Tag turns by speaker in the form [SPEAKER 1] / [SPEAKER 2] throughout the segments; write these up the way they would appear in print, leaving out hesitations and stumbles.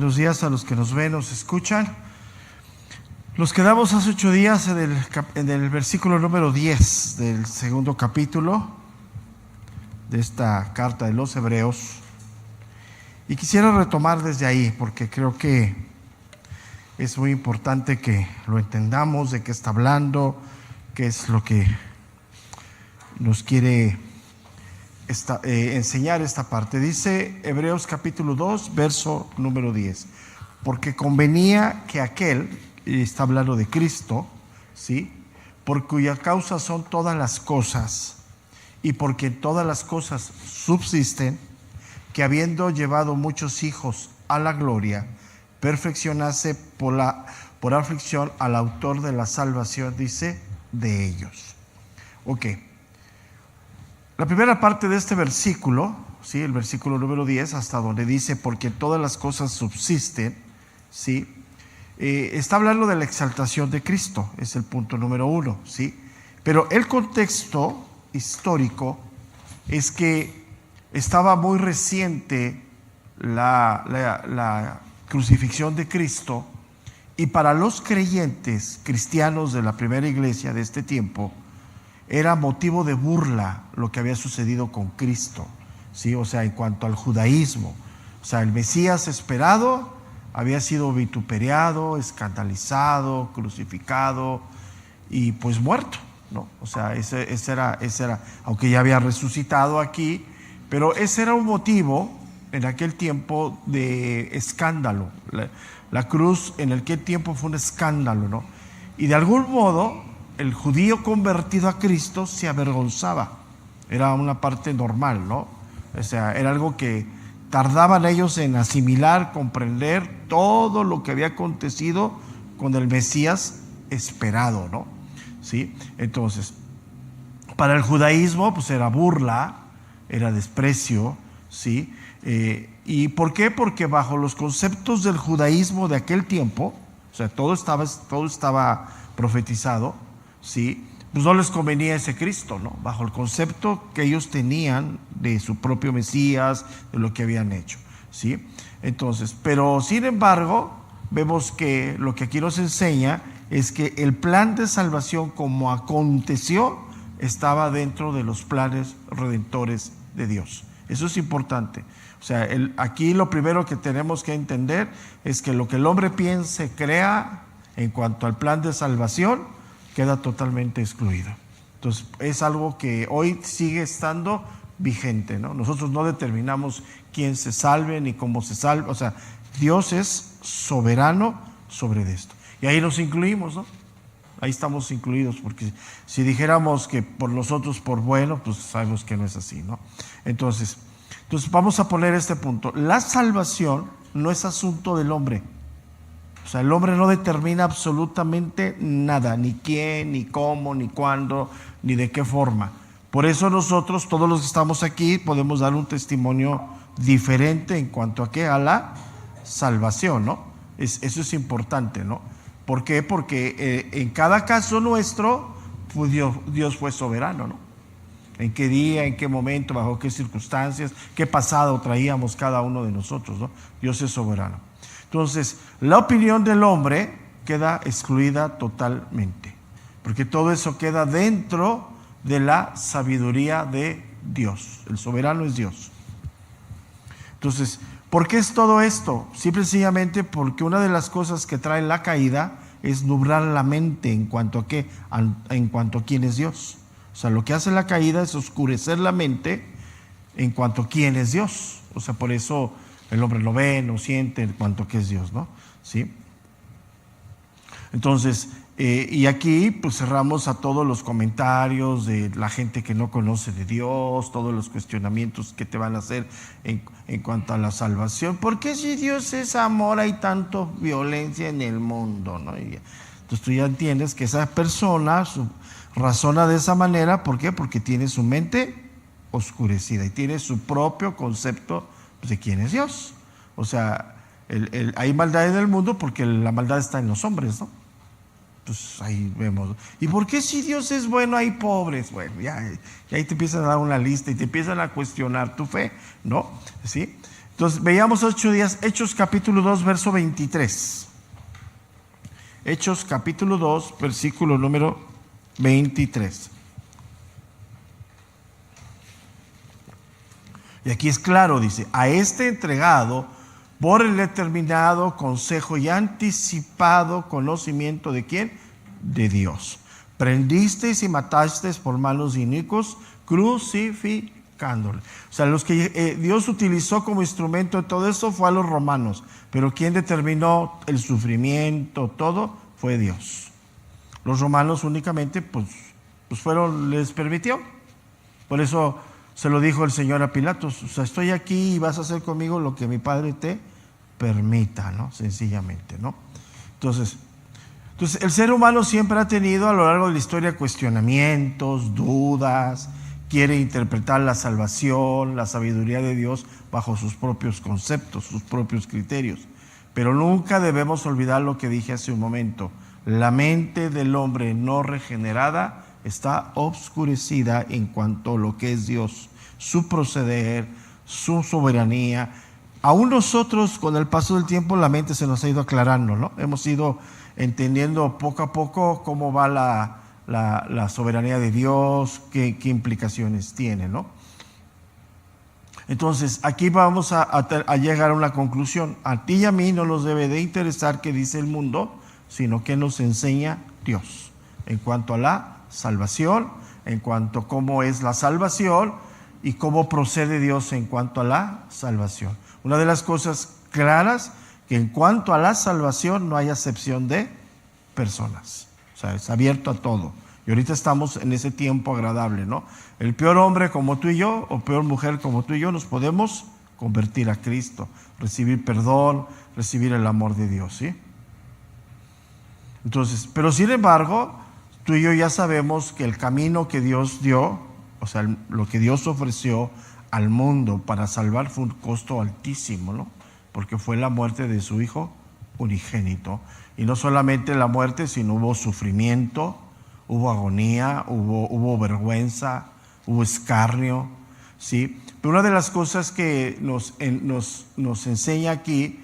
[SPEAKER 1] Buenos días a los que nos ven, nos escuchan. Nos quedamos hace 8 días en el versículo número 10 del segundo capítulo de esta carta de los Hebreos. Y quisiera retomar desde ahí, porque creo que es muy importante que lo entendamos, de qué está hablando, qué es lo que nos quiere enseñar esta parte. Dice Hebreos capítulo 2, verso número 10. Porque convenía que aquel, y está hablando de Cristo, ¿sí?, por cuya causa son todas las cosas, y porque todas las cosas subsisten, que habiendo llevado muchos hijos a la gloria, perfeccionase por aflicción al autor de la salvación, dice, de ellos. Ok. La primera parte de este versículo, ¿sí?, el versículo número 10, hasta donde dice, porque todas las cosas subsisten, ¿sí?, está hablando de la exaltación de Cristo, es el punto número 1, ¿sí? Pero el contexto histórico es que estaba muy reciente la crucifixión de Cristo, y para los creyentes cristianos de la primera iglesia de este tiempo, era motivo de burla lo que había sucedido con Cristo, ¿sí? O sea, en cuanto al judaísmo, o sea, el Mesías esperado había sido vituperiado, escandalizado, crucificado y pues muerto, ¿no? O sea, ese era, aunque ya había resucitado aquí, pero ese era un motivo en aquel tiempo de escándalo. La cruz en aquel tiempo fue un escándalo, ¿no? Y de algún modo el judío convertido a Cristo se avergonzaba. Era una parte normal, ¿no? O sea, era algo que tardaban ellos en asimilar, comprender todo lo que había acontecido con el Mesías esperado, ¿no? ¿Sí? Entonces, para el judaísmo, pues era burla, era desprecio, ¿sí? ¿Y por qué? Porque bajo los conceptos del judaísmo de aquel tiempo, o sea, todo estaba profetizado, ¿sí?, pues no les convenía ese Cristo, ¿no? Bajo el concepto que ellos tenían de su propio Mesías, de lo que habían hecho, ¿sí? Entonces, pero sin embargo, vemos que lo que aquí nos enseña es que el plan de salvación como aconteció estaba dentro de los planes redentores de Dios. Eso es importante. O sea, aquí lo primero que tenemos que entender es que lo que el hombre piense, crea en cuanto al plan de salvación, queda totalmente excluido. Entonces, es algo que hoy sigue estando vigente, ¿no? Nosotros no determinamos quién se salve ni cómo se salve. O sea, Dios es soberano sobre esto. Y ahí nos incluimos, ¿no? Ahí estamos incluidos, porque si dijéramos que por nosotros, por bueno, pues sabemos que no es así, ¿no? Entonces vamos a poner este punto. La salvación no es asunto del hombre. O sea, el hombre no determina absolutamente nada, ni quién, ni cómo, ni cuándo, ni de qué forma. Por eso nosotros, todos los que estamos aquí, podemos dar un testimonio diferente en cuanto a qué, a la salvación, ¿no? Eso es importante, ¿no? ¿Por qué? Porque en cada caso nuestro, pues Dios fue soberano, ¿no? En qué día, en qué momento, bajo qué circunstancias, qué pasado traíamos cada uno de nosotros, ¿no? Dios es soberano. Entonces, la opinión del hombre queda excluida totalmente, porque todo eso queda dentro de la sabiduría de Dios. El soberano es Dios. Entonces, ¿por qué es todo esto? Simple y sencillamente porque una de las cosas que trae la caída es nublar la mente en cuanto a qué, en cuanto a quién es Dios. O sea, lo que hace la caída es oscurecer la mente en cuanto a quién es Dios. O sea, por eso el hombre no ve, no siente en cuanto a qué es Dios, ¿no? ¿Sí? Entonces, y aquí pues cerramos a todos los comentarios de la gente que no conoce de Dios, todos los cuestionamientos que te van a hacer en cuanto a la salvación. ¿Por qué si Dios es amor hay tanto violencia en el mundo, ¿no? Entonces tú ya entiendes que esa persona razona de esa manera. ¿Por qué? Porque tiene su mente oscurecida y tiene su propio concepto de quién es Dios. O sea, hay maldad en el mundo porque la maldad está en los hombres, ¿no? Pues ahí vemos. ¿Y por qué si Dios es bueno hay pobres? Bueno, ya ahí te empiezan a dar una lista y te empiezan a cuestionar tu fe, ¿no? ¿Sí? Entonces, veíamos 8 días, Hechos capítulo 2, verso 23. Hechos capítulo 2, versículo número 23. Y aquí es claro, dice, a este entregado por el determinado consejo y anticipado conocimiento ¿de quién? De Dios. Prendisteis y matasteis por manos inicuos, crucificándole. O sea, los que Dios utilizó como instrumento de todo eso fue a los romanos, pero quien determinó el sufrimiento, todo, fue Dios. Los romanos únicamente, pues les permitió. Por eso se lo dijo el Señor a Pilatos, o sea, estoy aquí y vas a hacer conmigo lo que mi Padre te permita, ¿no? Sencillamente, ¿no? Entonces, el ser humano siempre ha tenido a lo largo de la historia cuestionamientos, dudas, quiere interpretar la salvación, la sabiduría de Dios bajo sus propios conceptos, sus propios criterios. Pero nunca debemos olvidar lo que dije hace un momento. La mente del hombre no regenerada está obscurecida en cuanto a lo que es Dios, su proceder, su soberanía. Aún nosotros, con el paso del tiempo, la mente se nos ha ido aclarando, ¿no? Hemos ido entendiendo poco a poco cómo va la soberanía de Dios, qué implicaciones tiene, ¿no? Entonces, aquí vamos a llegar a una conclusión. A ti y a mí no nos debe de interesar qué dice el mundo, sino qué nos enseña Dios en cuanto a la salvación, en cuanto a cómo es la salvación y cómo procede Dios en cuanto a la salvación. Una de las cosas claras, que en cuanto a la salvación no hay acepción de personas. O sea, es abierto a todo. Y ahorita estamos en ese tiempo agradable, ¿no? El peor hombre como tú y yo, o peor mujer como tú y yo, nos podemos convertir a Cristo, recibir perdón, recibir el amor de Dios, ¿sí? Entonces, pero sin embargo, tú y yo ya sabemos que el camino que Dios dio, o sea, lo que Dios ofreció al mundo para salvar fue un costo altísimo, ¿no? Porque fue la muerte de su Hijo unigénito. Y no solamente la muerte, sino hubo sufrimiento, hubo agonía, hubo vergüenza, hubo escarnio, ¿sí? Pero una de las cosas que nos enseña aquí,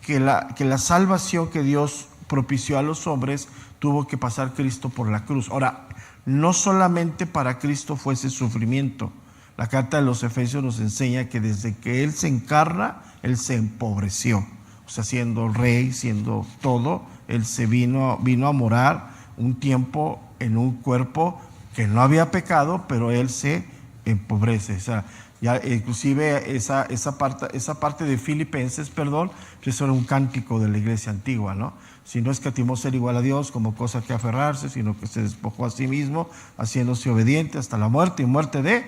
[SPEAKER 1] que la salvación que Dios propició a los hombres, tuvo que pasar Cristo por la cruz. Ahora, no solamente para Cristo fue ese sufrimiento. La carta de los Efesios nos enseña que desde que Él se encarna, Él se empobreció. O sea, siendo rey, siendo todo, Él se vino a morar un tiempo en un cuerpo que no había pecado, pero Él se empobrece. O sea, ya inclusive esa parte de Filipenses, eso era un cántico de la iglesia antigua, ¿no? Si no escatimó ser igual a Dios como cosa que aferrarse, sino que se despojó a sí mismo, haciéndose obediente hasta la muerte y muerte de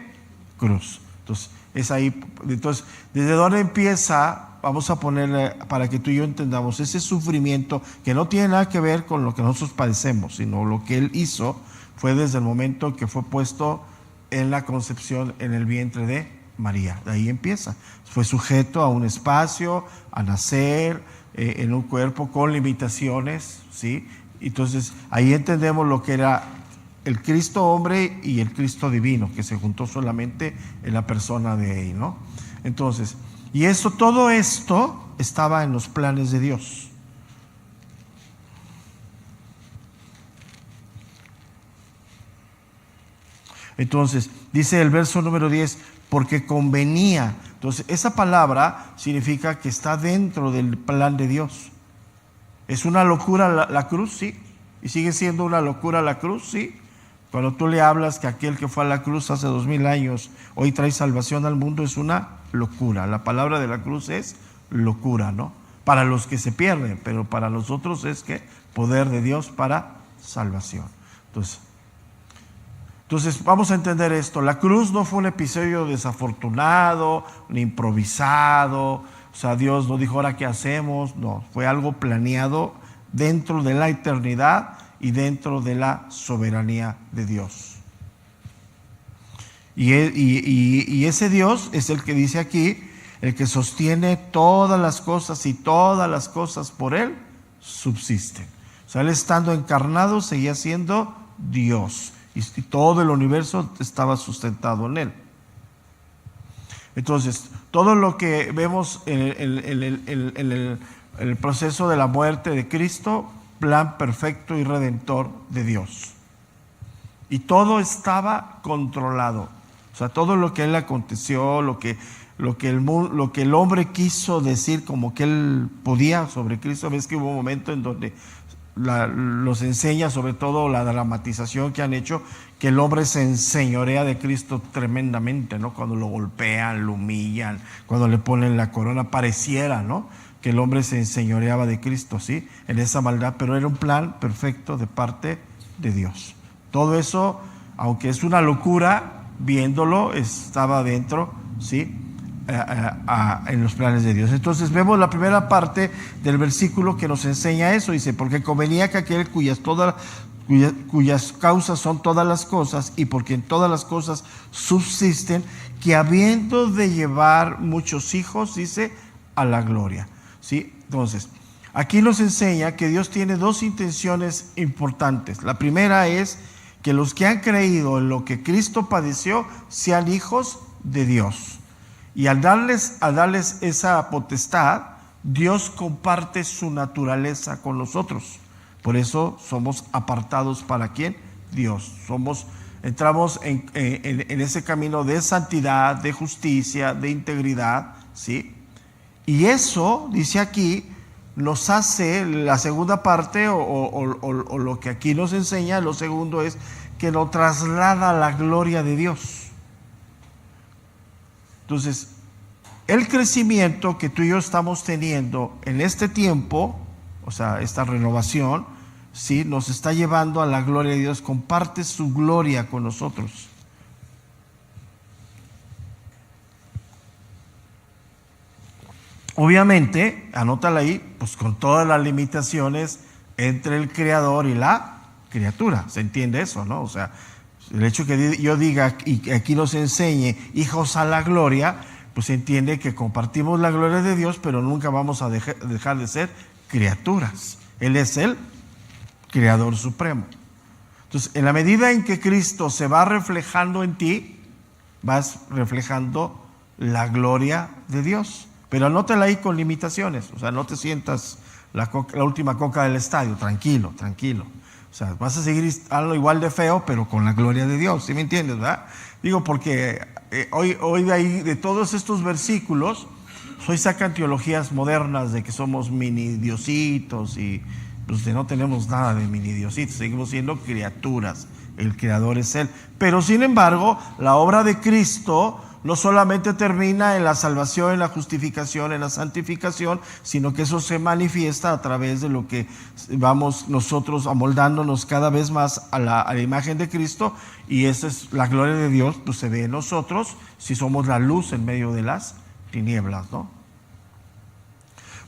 [SPEAKER 1] cruz. Entonces, es ahí. Entonces, ¿desde dónde empieza? Vamos a ponerle, para que tú y yo entendamos, ese sufrimiento que no tiene nada que ver con lo que nosotros padecemos, sino lo que Él hizo fue desde el momento que fue puesto en la concepción en el vientre de María. De ahí empieza. Fue sujeto a un espacio, a nacer en un cuerpo con limitaciones, ¿sí? Entonces, ahí entendemos lo que era el Cristo hombre y el Cristo divino, que se juntó solamente en la persona de Él, ¿no? Entonces, y todo esto estaba en los planes de Dios. Entonces, dice el verso número 10, porque convenía. Entonces, esa palabra significa que está dentro del plan de Dios. ¿Es una locura la cruz? Sí. ¿Y sigue siendo una locura la cruz? Sí. Cuando tú le hablas que aquel que fue a la cruz hace 2000 años hoy trae salvación al mundo, es una locura. La palabra de la cruz es locura, ¿no? Para los que se pierden, pero para nosotros es que poder de Dios para salvación. Entonces vamos a entender esto. La cruz no fue un episodio desafortunado, ni improvisado. O sea, Dios no dijo, ¿ahora qué hacemos? No, fue algo planeado dentro de la eternidad y dentro de la soberanía de Dios. Y ese Dios es el que dice aquí, el que sostiene todas las cosas y todas las cosas por Él subsisten. O sea, Él estando encarnado seguía siendo Dios y todo el universo estaba sustentado en Él. Entonces, todo lo que vemos en el proceso de la muerte de Cristo, plan perfecto y redentor de Dios. Y todo estaba controlado. O sea, todo lo que él aconteció, lo que el hombre quiso decir como que él podía sobre Cristo. Ves que hubo un momento en donde los enseña, sobre todo la dramatización que han hecho, que el hombre se enseñorea de Cristo tremendamente, ¿no? Cuando lo golpean, lo humillan, cuando le ponen la corona, pareciera, ¿no?, que el hombre se enseñoreaba de Cristo, ¿sí?, en esa maldad, pero era un plan perfecto de parte de Dios. Todo eso, aunque es una locura, viéndolo, estaba dentro, ¿sí?, en los planes de Dios. Entonces vemos la primera parte del versículo que nos enseña eso. Dice: porque convenía que aquel cuyas causas son todas las cosas, y porque en todas las cosas subsisten, que habiendo de llevar muchos hijos, dice, a la gloria. ¿Sí? Entonces, aquí nos enseña que Dios tiene dos intenciones importantes. La primera es que los que han creído en lo que Cristo padeció sean hijos de Dios. Y al darles esa potestad, Dios comparte su naturaleza con nosotros. Por eso somos apartados para ¿quién? Dios. Entramos en ese camino de santidad, de justicia, de integridad, ¿sí? Y eso, dice aquí, nos hace, la segunda parte, o lo que aquí nos enseña, lo segundo es que nos traslada a la gloria de Dios. Entonces, el crecimiento que tú y yo estamos teniendo en este tiempo, o sea, esta renovación, ¿sí?, nos está llevando a la gloria de Dios. Comparte su gloria con nosotros. Obviamente, anótala ahí, pues con todas las limitaciones entre el creador y la criatura. ¿Se entiende eso, no? O sea, el hecho que yo diga y que aquí nos enseñe hijos a la gloria, pues se entiende que compartimos la gloria de Dios, pero nunca vamos a dejar de ser criaturas. Él es el Creador Supremo. Entonces, en la medida en que Cristo se va reflejando en ti, vas reflejando la gloria de Dios. Pero anótala ahí con limitaciones. O sea, no te sientas la última coca del estadio. Tranquilo, tranquilo. O sea, vas a seguir algo igual de feo, pero con la gloria de Dios. ¿Sí me entiendes, verdad? Digo, porque hoy de ahí, de todos estos versículos, hoy sacan teologías modernas de que somos mini diositos y pues no tenemos nada de mini diositos. Seguimos siendo criaturas. El creador es Él. Pero sin embargo, la obra de Cristo no solamente termina en la salvación, en la justificación, en la santificación, sino que eso se manifiesta a través de lo que vamos nosotros amoldándonos cada vez más a la imagen de Cristo, y esa es la gloria de Dios, pues se ve en nosotros si somos la luz en medio de las tinieblas, ¿no?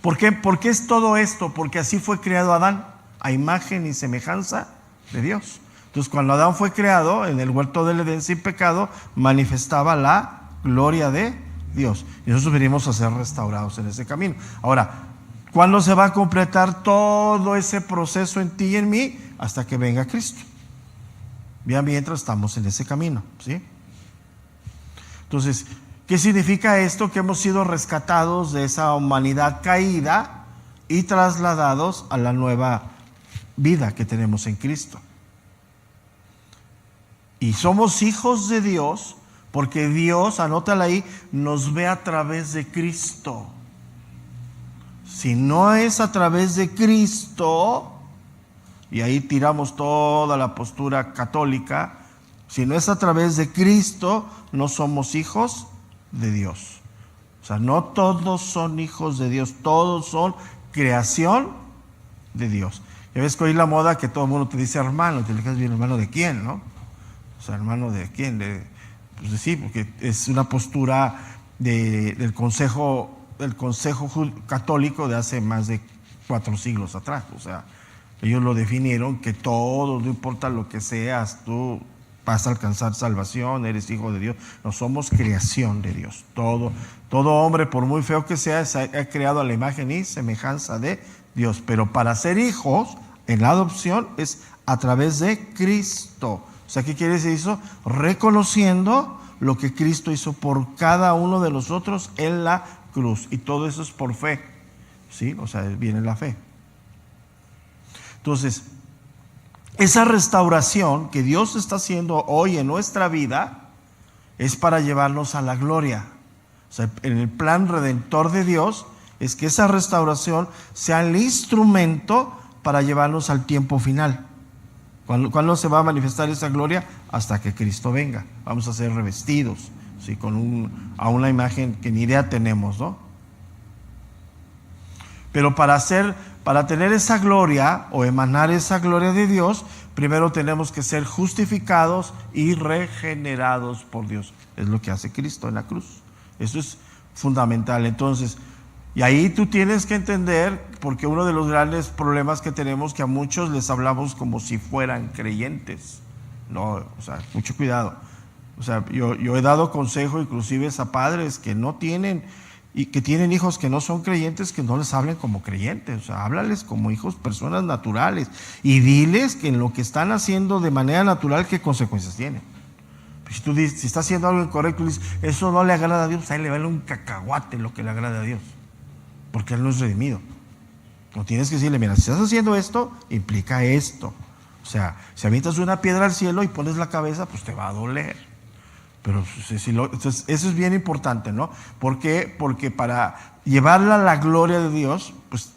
[SPEAKER 1] ¿Por qué es todo esto? Porque así fue creado Adán, a imagen y semejanza de Dios. Entonces, cuando Adán fue creado en el huerto del Edén sin pecado, manifestaba la gloria de Dios. Y nosotros venimos a ser restaurados en ese camino. Ahora, ¿cuándo se va a completar todo ese proceso en ti y en mí? Hasta que venga Cristo. Bien, mientras estamos en ese camino, ¿sí? Entonces, ¿qué significa esto? Que hemos sido rescatados de esa humanidad caída y trasladados a la nueva vida que tenemos en Cristo. Y somos hijos de Dios porque Dios, anótala ahí, nos ve a través de Cristo. Si no es a través de Cristo, y ahí tiramos toda la postura católica, si no es a través de Cristo, no somos hijos de Dios. O sea, no todos son hijos de Dios, todos son creación de Dios. Ya ves que hoy la moda que todo el mundo te dice hermano, te dices bien, ¿hermano de quién, no? O sea, ¿hermano de quién? Pues sí, porque es una postura del Consejo Católico de hace más de 4 siglos atrás. O sea, ellos lo definieron que todo, no importa lo que seas, tú vas a alcanzar salvación, eres hijo de Dios. No somos creación de Dios. Todo hombre, por muy feo que sea, ha creado a la imagen y semejanza de Dios. Pero para ser hijos, en la adopción, es a través de Cristo. O sea, ¿qué quiere decir eso? Reconociendo lo que Cristo hizo por cada uno de nosotros en la cruz. Y todo eso es por fe, ¿sí? O sea, viene la fe. Entonces, esa restauración que Dios está haciendo hoy en nuestra vida es para llevarnos a la gloria. O sea, en el plan redentor de Dios es que esa restauración sea el instrumento para llevarnos al tiempo final. ¿Cuándo se va a manifestar esa gloria? Hasta que Cristo venga. Vamos a ser revestidos, ¿sí? A una imagen que ni idea tenemos, ¿no? Pero para tener esa gloria o emanar esa gloria de Dios, primero tenemos que ser justificados y regenerados por Dios. Es lo que hace Cristo en la cruz. Eso es fundamental. Entonces, y ahí tú tienes que entender, porque uno de los grandes problemas que tenemos, que a muchos les hablamos como si fueran creyentes. No, o sea, mucho cuidado. O sea, yo he dado consejo inclusive a padres que no tienen y que tienen hijos que no son creyentes, que no les hablen como creyentes. O sea, háblales como hijos, personas naturales, y diles que en lo que están haciendo de manera natural, qué consecuencias tienen. Pues si tú dices, si está haciendo algo incorrecto, dices, eso no le agrada a Dios, a él le vale un cacahuate lo que le agrada a Dios, porque él no es redimido. No tienes que decirle, mira, si estás haciendo esto, implica esto. O sea, si avientas una piedra al cielo y pones la cabeza, pues te va a doler. Pero entonces, eso es bien importante, ¿no? ¿Por qué? Porque para llevarla a la gloria de Dios, pues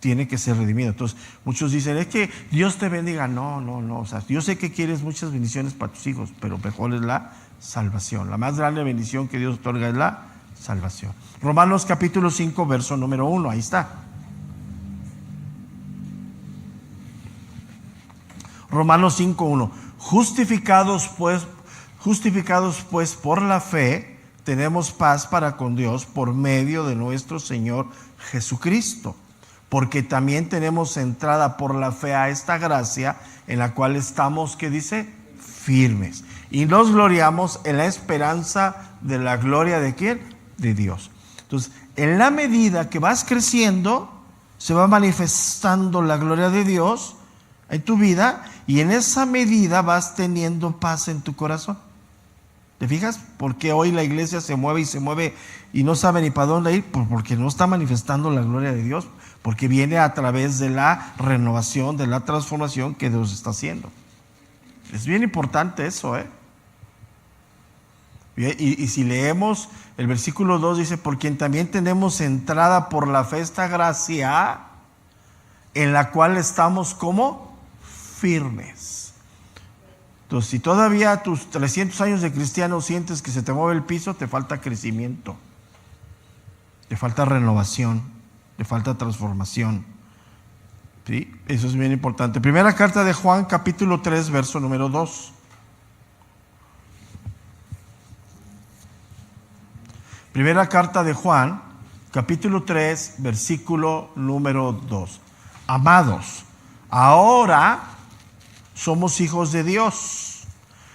[SPEAKER 1] tiene que ser redimido. Entonces, muchos dicen, es que Dios te bendiga. No. O sea, yo sé que quieres muchas bendiciones para tus hijos, pero mejor es la salvación. La más grande bendición que Dios otorga es la salvación. Romanos capítulo 5, verso número 1, ahí está. Romanos 5, 1. Justificados pues por la fe, tenemos paz para con Dios por medio de nuestro Señor Jesucristo, porque también tenemos entrada por la fe a esta gracia en la cual estamos, ¿qué dice? Firmes. Y nos gloriamos en la esperanza de la gloria ¿de quién? De Dios. Entonces, en la medida que vas creciendo, se va manifestando la gloria de Dios en tu vida, y en esa medida vas teniendo paz en tu corazón. ¿Te fijas? ¿Por qué hoy la iglesia se mueve y no sabe ni para dónde ir? Porque no está manifestando la gloria de Dios, porque viene a través de la renovación, de la transformación que Dios está haciendo. Es bien importante eso, ¿eh? Y si leemos el versículo 2, dice, por quien también tenemos entrada por la fe esta gracia, en la cual estamos como firmes. Entonces, si todavía a tus 300 años de cristiano sientes que se te mueve el piso, te falta crecimiento, te falta renovación, te falta transformación. ¿Sí? Eso es bien importante. Primera carta de Juan, capítulo 3, verso número 2. Primera carta de Juan, capítulo 3, versículo número 2. Amados, ahora somos hijos de Dios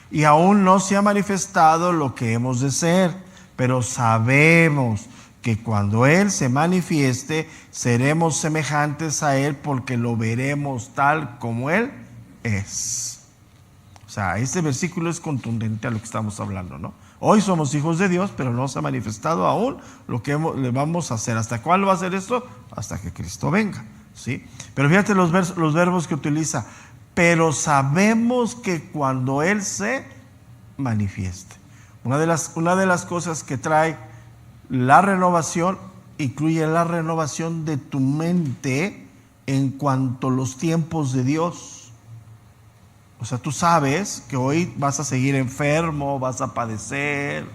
[SPEAKER 1] y aún no se ha manifestado lo que hemos de ser, pero sabemos que cuando Él se manifieste, seremos semejantes a Él porque lo veremos tal como Él es. O sea, este versículo es contundente a lo que estamos hablando, ¿no? Hoy somos hijos de Dios, pero no se ha manifestado aún lo que le vamos a hacer. ¿Hasta cuándo va a ser esto? Hasta que Cristo venga, ¿sí? Pero fíjate los verbos que utiliza. Pero sabemos que cuando Él se manifieste. Una de las cosas que trae la renovación, incluye la renovación de tu mente en cuanto a los tiempos de Dios. O sea, tú sabes que hoy vas a seguir enfermo, vas a padecer,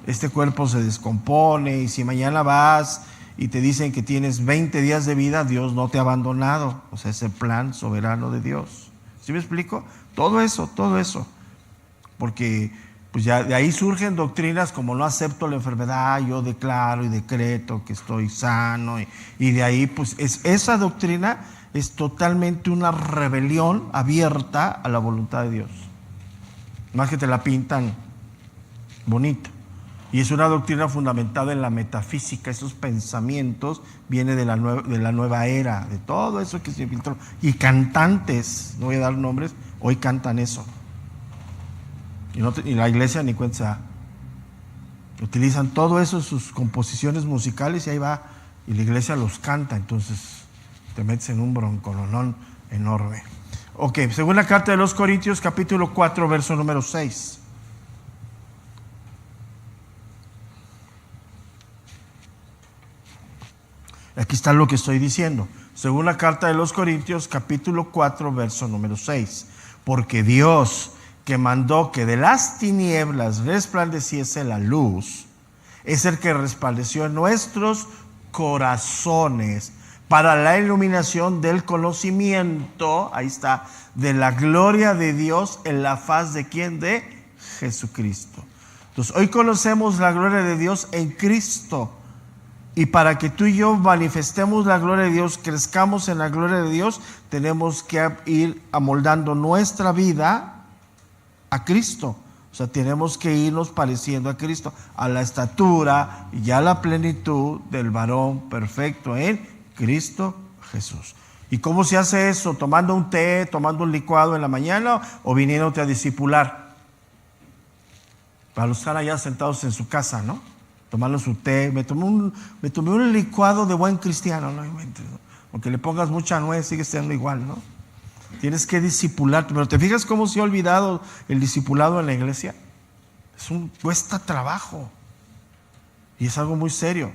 [SPEAKER 1] este cuerpo se descompone, y si mañana vas y te dicen que tienes 20 días de vida, Dios no te ha abandonado. O sea, es el plan soberano de Dios. ¿Sí me explico? Todo eso. Porque pues ya de ahí surgen doctrinas como no acepto la enfermedad, yo declaro y decreto que estoy sano. Y de ahí, pues esa doctrina es totalmente una rebelión abierta a la voluntad de Dios. Más que te la pintan bonita. Y es una doctrina fundamentada en la metafísica. Esos pensamientos vienen de la nueva era, de todo eso que se infiltró. Y cantantes, no voy a dar nombres, hoy cantan eso. Y la iglesia ni cuenta. Utilizan todo eso en sus composiciones musicales y ahí va, y la iglesia los canta, entonces te metes en un broncolonón enorme. Ok, según la carta de los Corintios, capítulo 4, verso número 6. Aquí está lo que estoy diciendo. Según la carta de los Corintios, capítulo 4, verso número 6. Porque Dios, que mandó que de las tinieblas resplandeciese la luz, es el que resplandeció en nuestros corazones para la iluminación del conocimiento, ahí está, de la gloria de Dios en la faz de ¿quién? De Jesucristo. Entonces, hoy conocemos la gloria de Dios en Cristo. Y para que tú y yo manifestemos la gloria de Dios, crezcamos en la gloria de Dios, tenemos que ir amoldando nuestra vida a Cristo. O sea, tenemos que irnos pareciendo a Cristo, a la estatura y a la plenitud del varón perfecto en Cristo Jesús. ¿Y cómo se hace eso? ¿Tomando un té, tomando un licuado en la mañana o viniéndote a discipular? Para los que están allá sentados en su casa, ¿no? Tomando su té. Me tomé un licuado de buen cristiano, ¿no? Aunque le pongas mucha nuez, sigue siendo igual, ¿no? Tienes que discipularte. Pero ¿te fijas cómo se ha olvidado el discipulado en la iglesia? Cuesta trabajo. Y es algo muy serio.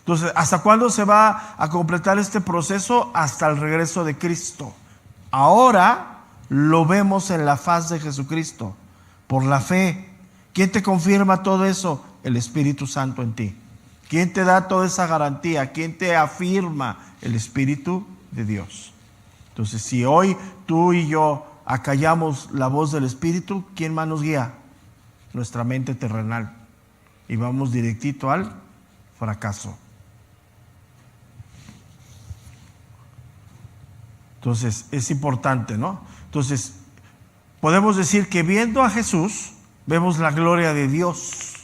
[SPEAKER 1] Entonces, ¿hasta cuándo se va a completar este proceso? Hasta el regreso de Cristo. Ahora lo vemos en la faz de Jesucristo, por la fe. ¿Quién te confirma todo eso? El Espíritu Santo en ti. ¿Quién te da toda esa garantía? ¿Quién te afirma? El Espíritu de Dios. Entonces, si hoy tú y yo acallamos la voz del Espíritu, ¿quién más nos guía? Nuestra mente terrenal. Y vamos directito al fracaso. Entonces, es importante, ¿no? Entonces, podemos decir que viendo a Jesús, vemos la gloria de Dios.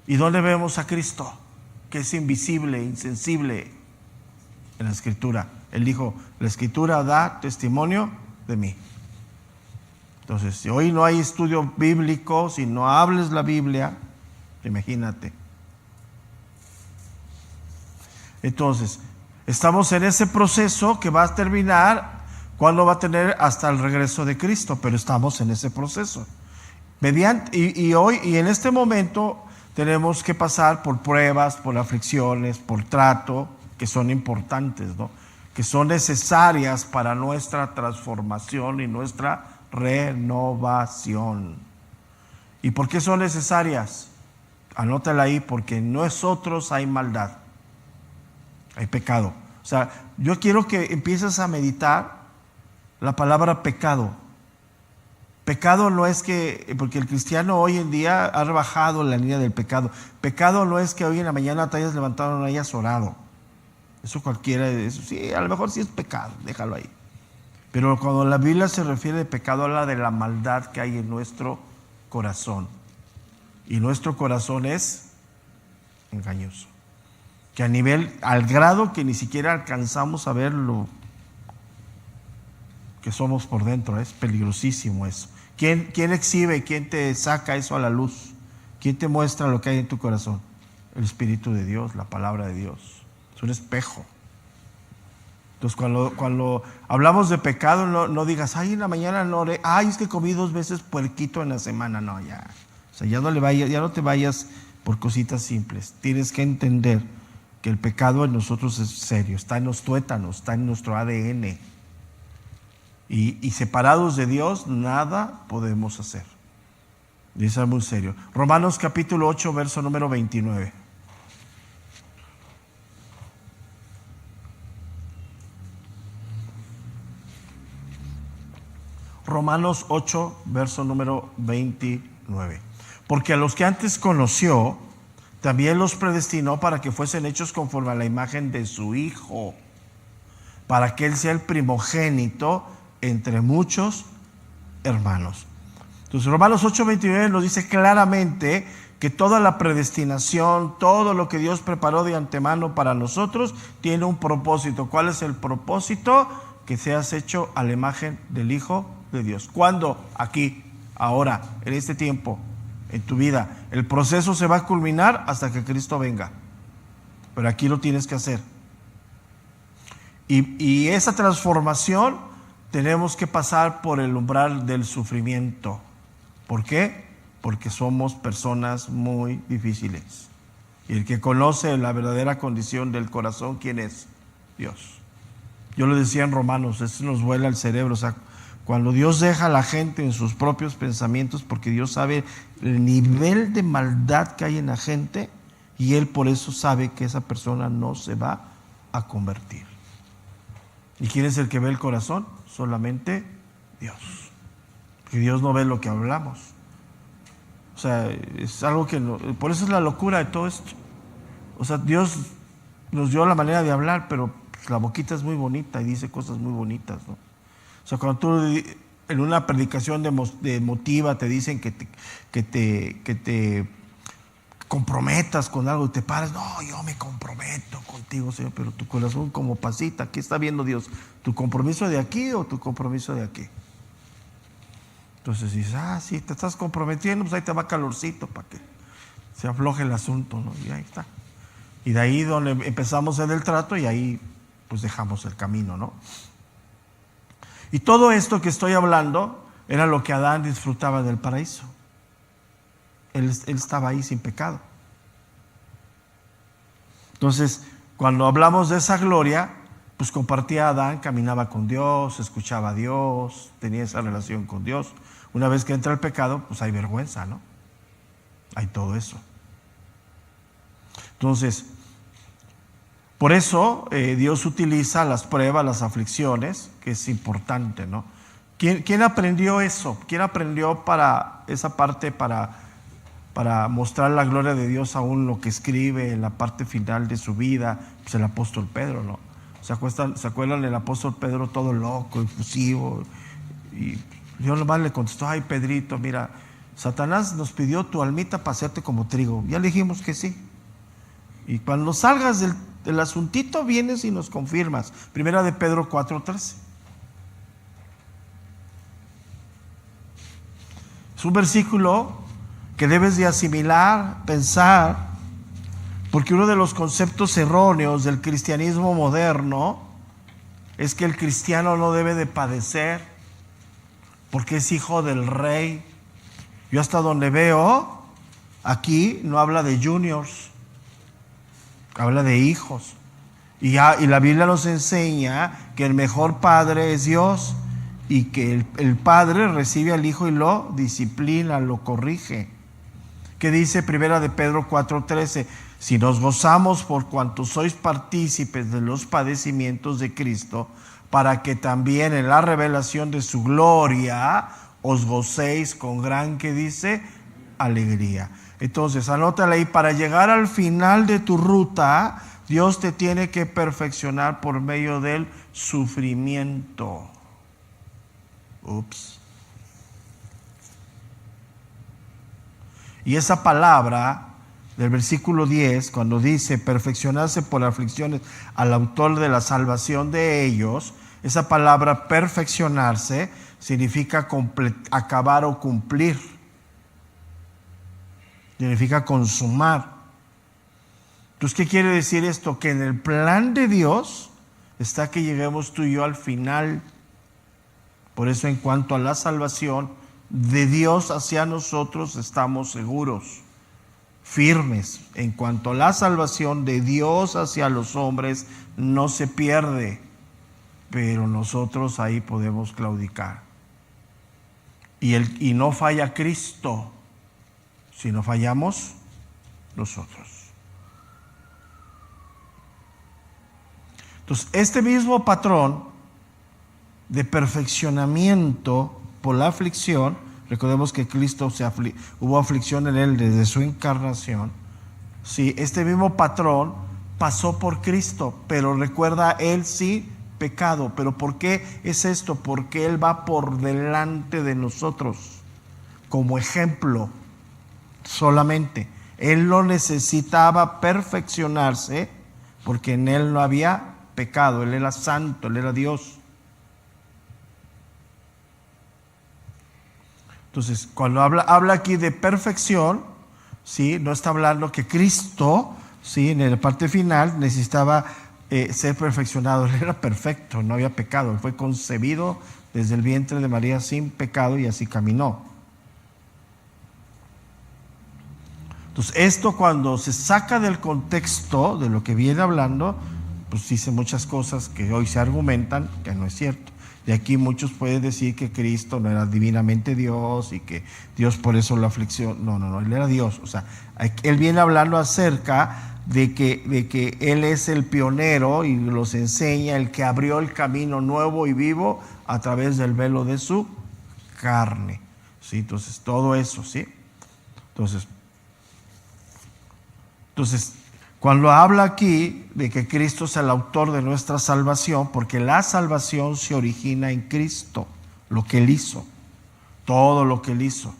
[SPEAKER 1] ¿Y dónde vemos a Cristo? Que es invisible, insensible en la Escritura. Él dijo, la Escritura da testimonio de mí. Entonces, si hoy no hay estudio bíblico, si no hables la Biblia, imagínate. Entonces, estamos en ese proceso que va a terminar. ¿Cuándo va a tener? Hasta el regreso de Cristo, pero estamos en ese proceso. Hoy y en este momento tenemos que pasar por pruebas, por aflicciones, por trato, que son importantes, ¿no? Que son necesarias para nuestra transformación y nuestra renovación. ¿Y por qué son necesarias? Anótala ahí, porque en nosotros hay maldad, hay pecado. O sea, yo quiero que empieces a meditar la palabra pecado. Pecado no es que, porque el cristiano hoy en día ha rebajado la línea del pecado. Pecado no es que hoy en la mañana te hayas levantado y no hayas orado. Eso cualquiera, eso sí, a lo mejor sí es pecado, déjalo ahí. Pero cuando la Biblia se refiere de pecado, habla de la maldad que hay en nuestro corazón. Y nuestro corazón es engañoso. Que al grado que ni siquiera alcanzamos a ver lo que somos por dentro. Es peligrosísimo eso. ¿Quién exhibe, quién te saca eso a la luz? ¿Quién te muestra lo que hay en tu corazón? El Espíritu de Dios, la palabra de Dios. Es un espejo. Entonces, cuando hablamos de pecado, no digas, ay, en la mañana no oré, ay, es que comí 2 veces puerquito en la semana. No, ya. O sea, ya no te vayas por cositas simples. Tienes que entender que el pecado en nosotros es serio. Está en los tuétanos, está en nuestro ADN. Y separados de Dios, nada podemos hacer. Y eso es muy serio. Romanos capítulo 8, verso número 29. Romanos 8, verso número 29. Porque a los que antes conoció, también los predestinó para que fuesen hechos conforme a la imagen de su Hijo, para que Él sea el primogénito entre muchos hermanos. Entonces, Romanos 8, 29 nos dice claramente que toda la predestinación, todo lo que Dios preparó de antemano para nosotros, tiene un propósito. ¿Cuál es el propósito? Que seas hecho a la imagen del Hijo de Dios. ¿Cuándo? Aquí, ahora, en este tiempo. en tu vida. El proceso se va a culminar hasta que Cristo venga, pero aquí lo tienes que hacer. Y esa transformación tenemos que pasar por el umbral del sufrimiento. ¿Por qué? Porque somos personas muy difíciles. Y el que conoce la verdadera condición del corazón, ¿quién es? Dios. Yo lo decía en Romanos, esto nos vuela el cerebro. O sea, cuando Dios deja a la gente en sus propios pensamientos, porque Dios sabe el nivel de maldad que hay en la gente, y Él por eso sabe que esa persona no se va a convertir. ¿Y quién es el que ve el corazón? Solamente Dios. Porque Dios no ve lo que hablamos. O sea, es algo que no, por eso es la locura de todo esto. O sea, Dios nos dio la manera de hablar, pero la boquita es muy bonita y dice cosas muy bonitas, ¿no? O sea, cuando tú en una predicación de emotiva te dicen que te comprometas con algo y te paras, no, yo me comprometo contigo, Señor, pero tu corazón como pasita, ¿qué está viendo Dios? ¿Tu compromiso de aquí o tu compromiso de aquí? Entonces dices, sí, te estás comprometiendo, pues ahí te va calorcito para que se afloje el asunto, ¿no? Y ahí está. Y de ahí donde empezamos en el trato y ahí pues dejamos el camino, ¿no? Y todo esto que estoy hablando era lo que Adán disfrutaba del paraíso. Él estaba ahí sin pecado. Entonces, cuando hablamos de esa gloria, pues compartía Adán, caminaba con Dios, escuchaba a Dios, tenía esa relación con Dios. Una vez que entra el pecado, pues hay vergüenza, ¿no? Hay todo eso. Entonces, por eso Dios utiliza las pruebas, las aflicciones, que es importante, ¿no? ¿Quién aprendió eso? ¿Quién aprendió para esa parte, para mostrar la gloria de Dios aún lo que escribe en la parte final de su vida? Pues el apóstol Pedro, ¿no? ¿Se acuerdan del apóstol Pedro todo loco, efusivo? Y Dios nomás le contestó, ay Pedrito, mira, Satanás nos pidió tu almita para hacerte como trigo. Ya le dijimos que sí. Y cuando salgas del asuntito, vienes y nos confirmas. Primera de Pedro 4:13. Es un versículo que debes de asimilar, pensar, porque uno de los conceptos erróneos del cristianismo moderno es que el cristiano no debe de padecer porque es hijo del rey. Yo hasta donde veo, aquí no habla de juniors, habla de hijos. Y la Biblia nos enseña que el mejor padre es Dios y que el padre recibe al hijo y lo disciplina, lo corrige. ¿Qué dice Primera de Pedro 4:13? Si nos gozamos por cuanto sois partícipes de los padecimientos de Cristo, para que también en la revelación de su gloria os gocéis con gran, ¿qué dice? Alegría. Entonces, anótale ahí, para llegar al final de tu ruta, Dios te tiene que perfeccionar por medio del sufrimiento. Ups. Y esa palabra del versículo 10, cuando dice perfeccionarse por aflicciones al autor de la salvación de ellos, esa palabra perfeccionarse significa acabar o cumplir. Significa consumar. Entonces, ¿qué quiere decir esto? Que en el plan de Dios está que lleguemos tú y yo al final. Por eso, en cuanto a la salvación de Dios hacia nosotros, estamos seguros, firmes. En cuanto a la salvación de Dios hacia los hombres, no se pierde, pero nosotros ahí podemos claudicar. Y no falla Cristo, sino fallamos nosotros. Entonces, este mismo patrón de perfeccionamiento por la aflicción, recordemos que Cristo hubo aflicción en él desde su encarnación. Sí, este mismo patrón pasó por Cristo, pero recuerda, él sí pecado. ¿Pero por qué es esto? Porque él va por delante de nosotros como ejemplo solamente. Él no necesitaba perfeccionarse porque en él no había pecado. Él era santo, él era Dios. Entonces, cuando habla aquí de perfección, ¿sí? No está hablando que Cristo, ¿sí? En la parte final necesitaba ser perfeccionado. Él era perfecto, no había pecado. Él fue concebido desde el vientre de María sin pecado y así caminó. Entonces, esto cuando se saca del contexto de lo que viene hablando, pues dice muchas cosas que hoy se argumentan que no es cierto. De aquí muchos pueden decir que Cristo no era divinamente Dios y que Dios por eso lo afligió. No, Él era Dios. O sea, Él viene hablando acerca de que Él es el pionero y los enseña, el que abrió el camino nuevo y vivo a través del velo de su carne. ¿Sí? Entonces, todo eso, ¿sí? Entonces, cuando habla aquí de que Cristo es el autor de nuestra salvación, porque la salvación se origina en Cristo, lo que Él hizo, todo lo que Él hizo.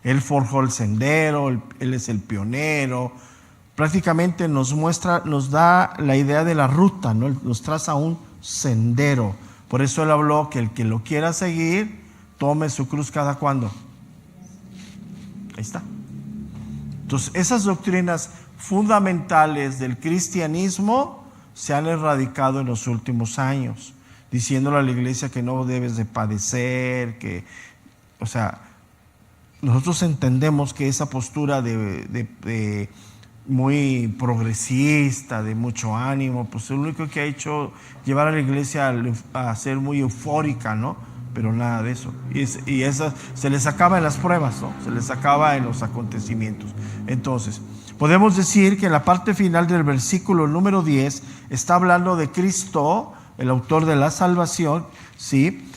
[SPEAKER 1] Él forjó el sendero, Él es el pionero, prácticamente nos da la idea de la ruta, ¿no? Nos traza un sendero. Por eso Él habló que el que lo quiera seguir, tome su cruz cada cuándo. Ahí está. Entonces, esas doctrinas fundamentales del cristianismo se han erradicado en los últimos años, diciéndole a la iglesia que no debes de padecer, o sea, nosotros entendemos que esa postura de muy progresista, de mucho ánimo, pues lo único que ha hecho llevar a la iglesia a ser muy eufórica, ¿no? Pero nada de eso. Y esa se les acaba en las pruebas, ¿no? Se les acaba en los acontecimientos. Entonces, podemos decir que en la parte final del versículo número 10 está hablando de Cristo, el autor de la salvación, ¿sí?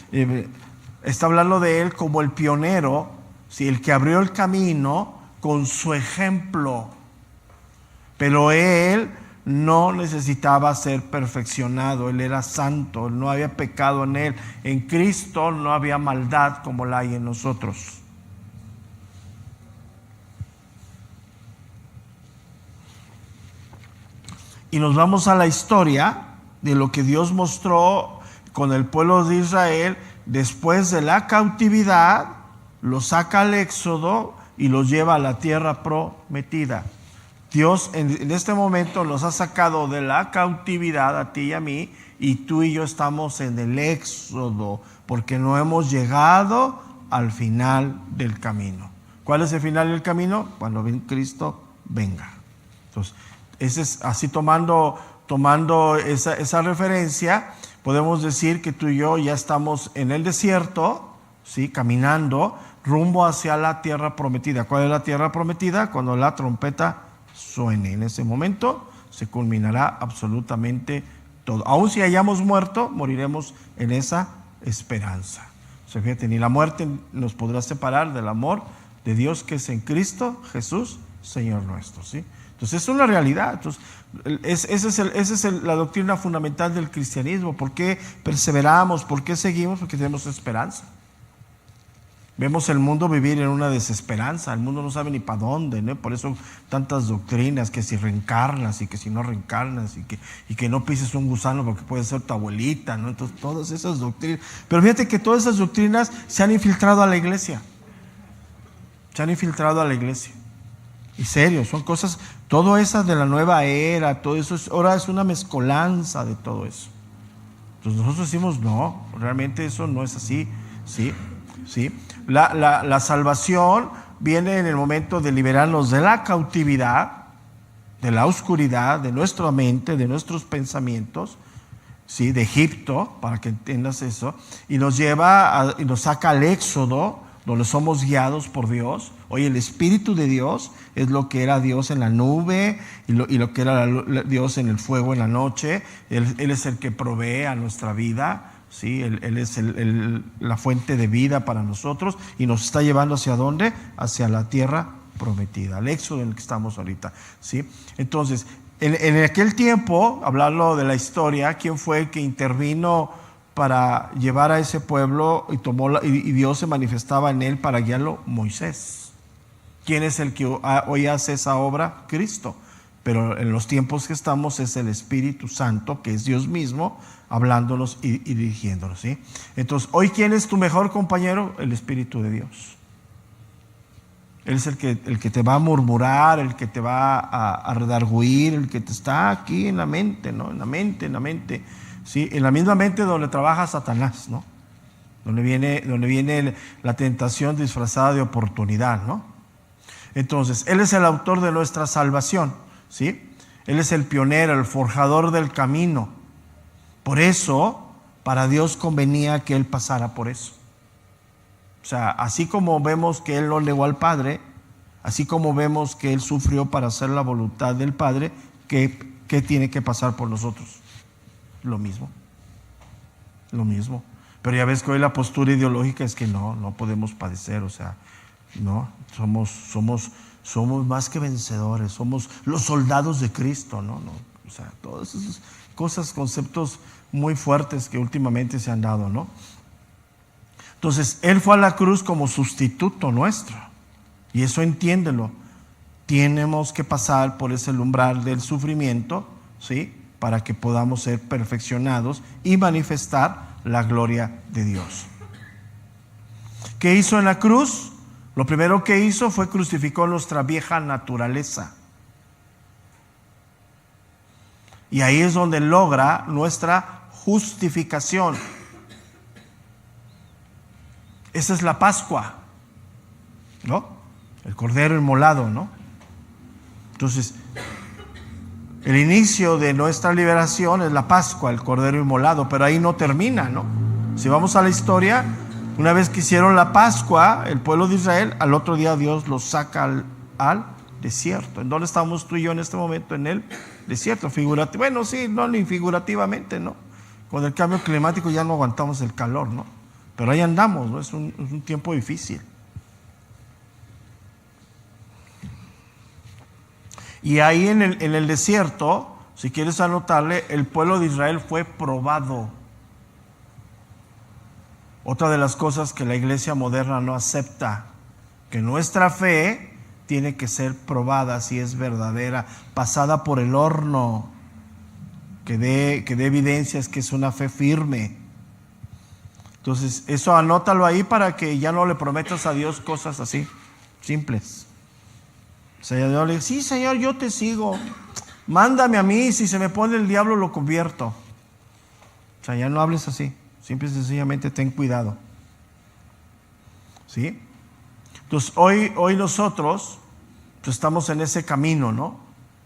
[SPEAKER 1] Está hablando de Él como el pionero, ¿sí? El que abrió el camino con su ejemplo. Pero Él no necesitaba ser perfeccionado, Él era santo, no había pecado en Él. En Cristo no había maldad como la hay en nosotros. Y nos vamos a la historia de lo que Dios mostró con el pueblo de Israel después de la cautividad, los saca al éxodo y los lleva a la tierra prometida. Dios en este momento nos ha sacado de la cautividad a ti y a mí, y tú y yo estamos en el éxodo porque no hemos llegado al final del camino. ¿Cuál es el final del camino? Cuando Cristo venga. Entonces, ese es, así tomando esa referencia, podemos decir que tú y yo ya estamos en el desierto, ¿sí? Caminando rumbo hacia la tierra prometida. ¿Cuál es la tierra prometida? Cuando la trompeta suene. En ese momento se culminará absolutamente todo. Aun si hayamos muerto, moriremos en esa esperanza. O sea, fíjate, ni la muerte nos podrá separar del amor de Dios que es en Cristo Jesús, Señor nuestro, ¿sí? Entonces es una realidad. Entonces, esa es la doctrina fundamental del cristianismo. ¿Por qué perseveramos? ¿Por qué seguimos? Porque tenemos esperanza. Vemos el mundo vivir en una desesperanza, el mundo no sabe ni para dónde, ¿no? Por eso tantas doctrinas, que si reencarnas y que si no reencarnas y que no pises un gusano porque puede ser tu abuelita, ¿no? Entonces todas esas doctrinas, pero fíjate que todas esas doctrinas se han infiltrado a la iglesia, y serio, son cosas, todo eso de la nueva era, todo eso ahora es una mezcolanza de todo eso. Entonces nosotros decimos, no, realmente eso no es así, ¿sí? La salvación viene en el momento de liberarnos de la cautividad, de la oscuridad, de nuestra mente, de nuestros pensamientos, ¿sí? De Egipto, para que entiendas eso, y nos lleva y nos saca al éxodo, donde somos guiados por Dios. Hoy el Espíritu de Dios es lo que era Dios en la nube y lo que era Dios en el fuego en la noche. Él es el que provee a nuestra vida. Sí, Él es la fuente de vida para nosotros y nos está llevando ¿hacia dónde? Hacia la tierra prometida, al éxodo en el que estamos ahorita, ¿sí? Entonces, en aquel tiempo, hablando de la historia, ¿quién fue el que intervino para llevar a ese pueblo y Dios se manifestaba en él para guiarlo? Moisés. ¿Quién es el que hoy hace esa obra? Cristo. pero en los tiempos que estamos es el Espíritu Santo, que es Dios mismo, hablándonos y dirigiéndonos, ¿sí? Entonces, hoy, ¿quién es tu mejor compañero? El Espíritu de Dios. Él es el que te va a murmurar, el que te va a redarguir, el que te está aquí en la mente, ¿no? En la mente, ¿sí? En la misma mente donde trabaja Satanás, ¿no? Donde viene la tentación disfrazada de oportunidad, ¿no? Entonces, Él es el autor de nuestra salvación, ¿sí? Él es el pionero, el forjador del camino. Por eso, para Dios convenía que Él pasara por eso. O sea, así como vemos que Él no negó al Padre, así como vemos que Él sufrió para hacer la voluntad del Padre, ¿qué tiene que pasar por nosotros? Lo mismo. Pero ya ves que hoy la postura ideológica es que no podemos padecer, o sea, no, somos más que vencedores, somos los soldados de Cristo, ¿no? O sea, todas esas cosas, conceptos muy fuertes que últimamente se han dado, ¿no? Entonces, Él fue a la cruz como sustituto nuestro. Y eso entiéndelo. Tenemos que pasar por ese umbral del sufrimiento, ¿sí? Para que podamos ser perfeccionados y manifestar la gloria de Dios. ¿Qué hizo en la cruz? Lo primero que hizo fue crucificó nuestra vieja naturaleza. Y ahí es donde logra nuestra justificación. Esa es la Pascua, ¿no? El Cordero inmolado, ¿no? Entonces, el inicio de nuestra liberación es la Pascua, el Cordero inmolado, pero ahí no termina, ¿no? Si vamos a la historia, una vez que hicieron la Pascua, el pueblo de Israel, al otro día Dios los saca al desierto. ¿En dónde estamos tú y yo en este momento? En el desierto, bueno, sí, no ni figurativamente, ¿no? Con el cambio climático ya no aguantamos el calor, ¿no? Pero ahí andamos, ¿no? Es un tiempo difícil. Y ahí en el desierto, si quieres anotarle, el pueblo de Israel fue probado. Otra de las cosas que la iglesia moderna no acepta, que nuestra fe tiene que ser probada si es verdadera, pasada por el horno, que dé evidencias que es una fe firme. Entonces, eso anótalo ahí para que ya no le prometas a Dios cosas así, simples. O sea, yo le digo, sí, Señor, yo te sigo. Mándame a mí, si se me pone el diablo lo convierto. O sea, ya no hables así. Simple y sencillamente ten cuidado. ¿Sí? Entonces, hoy nosotros pues, estamos en ese camino, ¿no?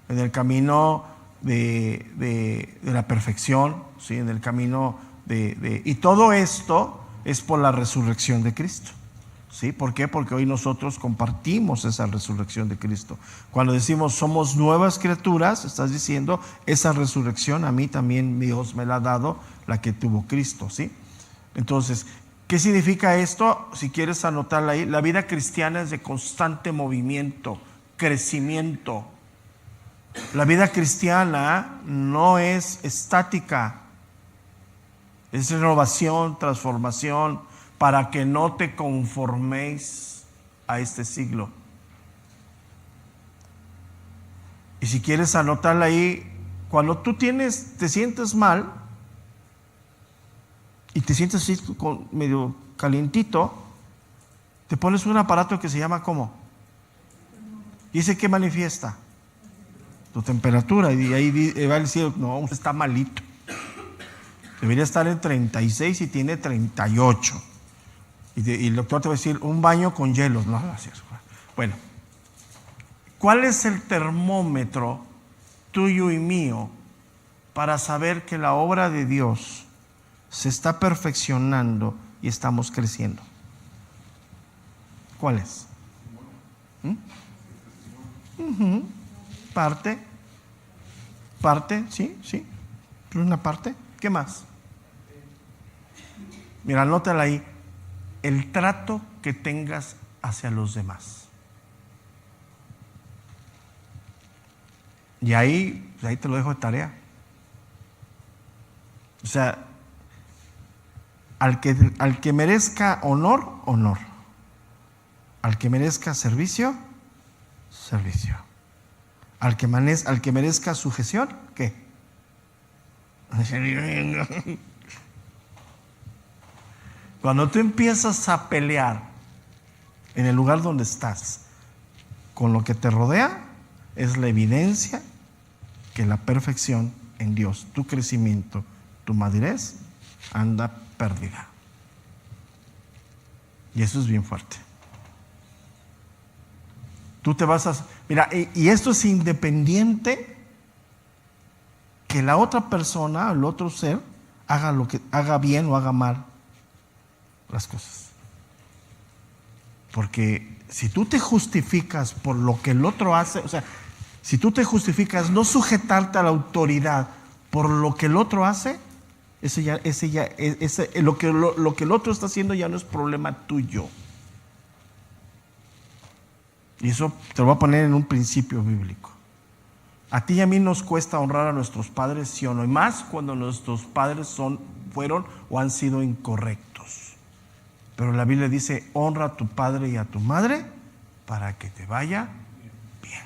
[SPEAKER 1] En el camino de la perfección, ¿sí? En el camino y todo esto es por la resurrección de Cristo. ¿Sí? ¿Por qué? Porque hoy nosotros compartimos esa resurrección de Cristo. Cuando decimos somos nuevas criaturas, estás diciendo esa resurrección a mí también Dios me la ha dado, la que tuvo Cristo, ¿sí? Entonces, ¿qué significa esto? Si quieres anotarla ahí, la vida cristiana es de constante movimiento, crecimiento. La vida cristiana no es estática, es renovación, transformación, para que no te conforméis a este siglo. Y si quieres anotarla ahí, cuando tú te sientes mal y te sientes así medio calientito, te pones un aparato que se llama ¿cómo? ¿Y ese qué manifiesta? Tu temperatura. Y ahí va a decir, no, usted está malito. Debería estar en 36 y tiene 38. Y el doctor te va a decir, un baño con hielos. No, así es. Bueno, ¿cuál es el termómetro tuyo y mío para saber que la obra de Dios se está perfeccionando y estamos creciendo? ¿Cuál es? Parte, sí. Una parte. ¿Qué más? Mira, anótala ahí. El trato que tengas hacia los demás. Y ahí te lo dejo de tarea. O sea, al que merezca honor, honor. Al que merezca servicio, servicio. Al que merezca sujeción, ¿qué? Cuando tú empiezas a pelear en el lugar donde estás con lo que te rodea, es la evidencia que la perfección en Dios, tu crecimiento, tu madurez, anda perdida. Y eso es bien fuerte. Tú te vas a... Mira, y esto es independiente que la otra persona, el otro ser, haga bien o haga mal las cosas. Porque si tú te justificas por lo que el otro hace, o sea, si tú te justificas no sujetarte a la autoridad por lo que el otro hace, lo que el otro está haciendo ya no es problema tuyo. Y eso te lo voy a poner en un principio bíblico. A ti y a mí nos cuesta honrar a nuestros padres, sí o no, y más cuando nuestros padres fueron o han sido incorrectos. Pero la Biblia dice: honra a tu padre y a tu madre para que te vaya bien.